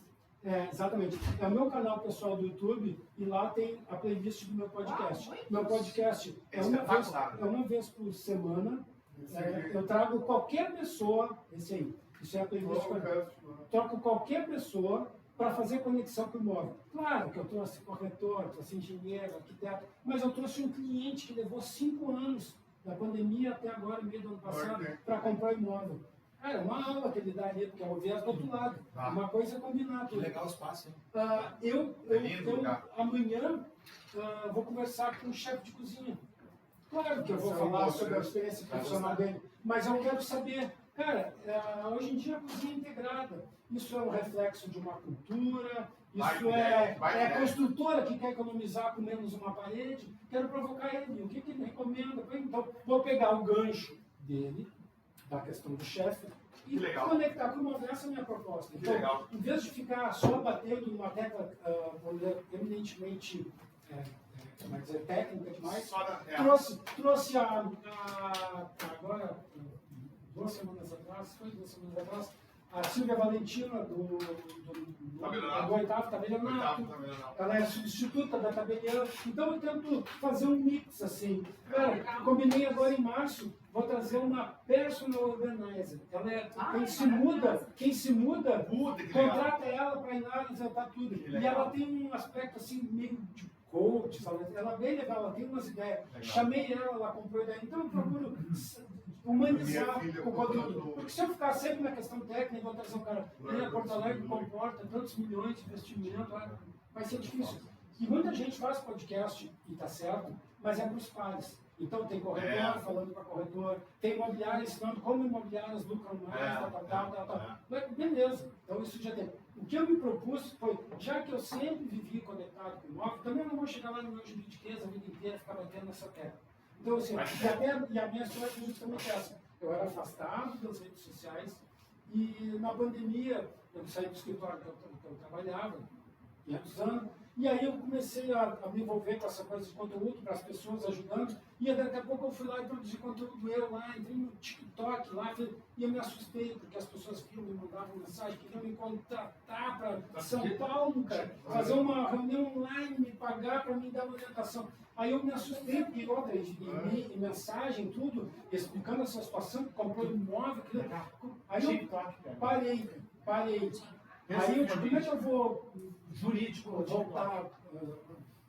Exatamente. É o meu canal pessoal do YouTube e lá tem a playlist do meu podcast. Meu podcast é uma vez por semana. Eu trago qualquer pessoa, esse aí, isso é a playlist. Troco qualquer pessoa para fazer conexão com o imóvel. Claro que eu trouxe corretor, trouxe engenheiro, arquiteto, mas eu trouxe um cliente que levou 5 anos, da pandemia até agora, meio do ano passado, para comprar imóvel. Cara, uma aula que ele dá ali, porque é o viés do outro lado. Uma coisa é combinar tudo. Legal o espaço, hein? Amanhã vou conversar com o chefe de cozinha. Claro que eu vou falar sobre a experiência profissional dele, mas eu quero saber, cara, hoje em dia a cozinha é integrada. Isso é um reflexo de uma cultura, isso é construtora que quer economizar com menos uma parede. Quero provocar ele, o que ele recomenda. Então, vou pegar o gancho dele, da questão do chefe, e conectar com uma essa minha proposta. Então, em vez de ficar só batendo numa tecla eminentemente técnica demais, trouxe agora, 2 semanas atrás, a Silvia Valentina do Oitavo Tabelionato. Ela é substituta da Tabelian. Então eu tento fazer um mix assim. Cara, combinei agora em março, vou trazer uma personal organizer. Ela quem se muda, contrata ela para ir lá e executar tudo. E ela tem um aspecto assim meio de coach, sabe? Ela é bem legal, ela tem umas ideias. Chamei ela comprou ideia. Então eu procuro humanizar o conteúdo. Porque se eu ficar sempre na questão técnica, vou trazer um cara, Porto Alegre comporta tantos milhões de investimento, vai ser difícil. E muita gente faz podcast, e está certo, mas é para os pares. Então tem corretor falando para corretor, tem imobiliário ensinando como imobiliárias lucram mais, tal. Mas beleza, então isso já tem. O que eu me propus foi, já que eu sempre vivi conectado com o imóvel, também eu não vou chegar lá no meu juridiquês a vida inteira e ficar batendo nessa tecla. Então, assim, e a minha história é justamente essa. Eu era afastado das redes sociais e na pandemia eu saí do escritório que eu trabalhava, 500 anos, e aí eu comecei a me envolver com essa coisa de conteúdo para as pessoas, ajudando, e daqui a pouco eu fui lá e produzi conteúdo eu lá, entrei no TikTok lá, e eu me assustei, porque as pessoas viam, me mandavam mensagem, queriam me contratar para São Paulo, cara, fazer uma reunião online, me pagar para me dar uma orientação. Aí eu me assustei, porque outra, e mensagem, tudo, explicando essa situação, comprou um imóvel, aí eu parei. Aí eu digo, como é que eu vou jurídico voltar,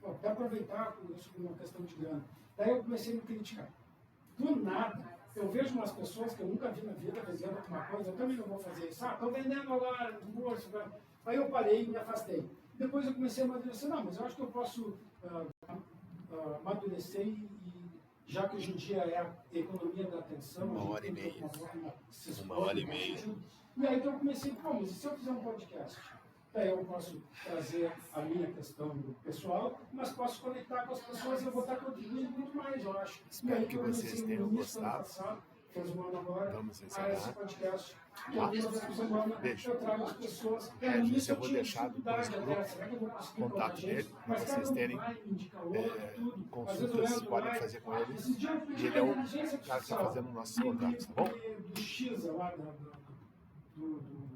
até aproveitar isso como uma questão de grana. Daí eu comecei a me criticar. Do nada, eu vejo umas pessoas que eu nunca vi na vida fazendo alguma coisa, eu também não vou fazer isso. Estou vendendo agora no bolso. Aí eu parei e me afastei. Depois eu comecei a amadurecer, não, mas eu acho que eu posso amadurecer e já que hoje em dia é a economia da atenção. Uma hora e meia. E aí então eu comecei, pô, mas e se eu fizer um podcast? Daí eu posso trazer a minha questão do pessoal, mas posso conectar com as pessoas e eu vou estar contribuindo muito mais, eu acho. Espero que vocês tenham gostado. Fez um ano agora, Vamos a encerrar. esse podcast. Uma vez por semana Beijo. eu trago as pessoas. Regis, eu vou deixar depois no grupo o contato dele, para vocês terem consultas, vocês podem fazer com ele. E ele é o cara que está fazendo nossos contatos, tá bom? Do X lá, do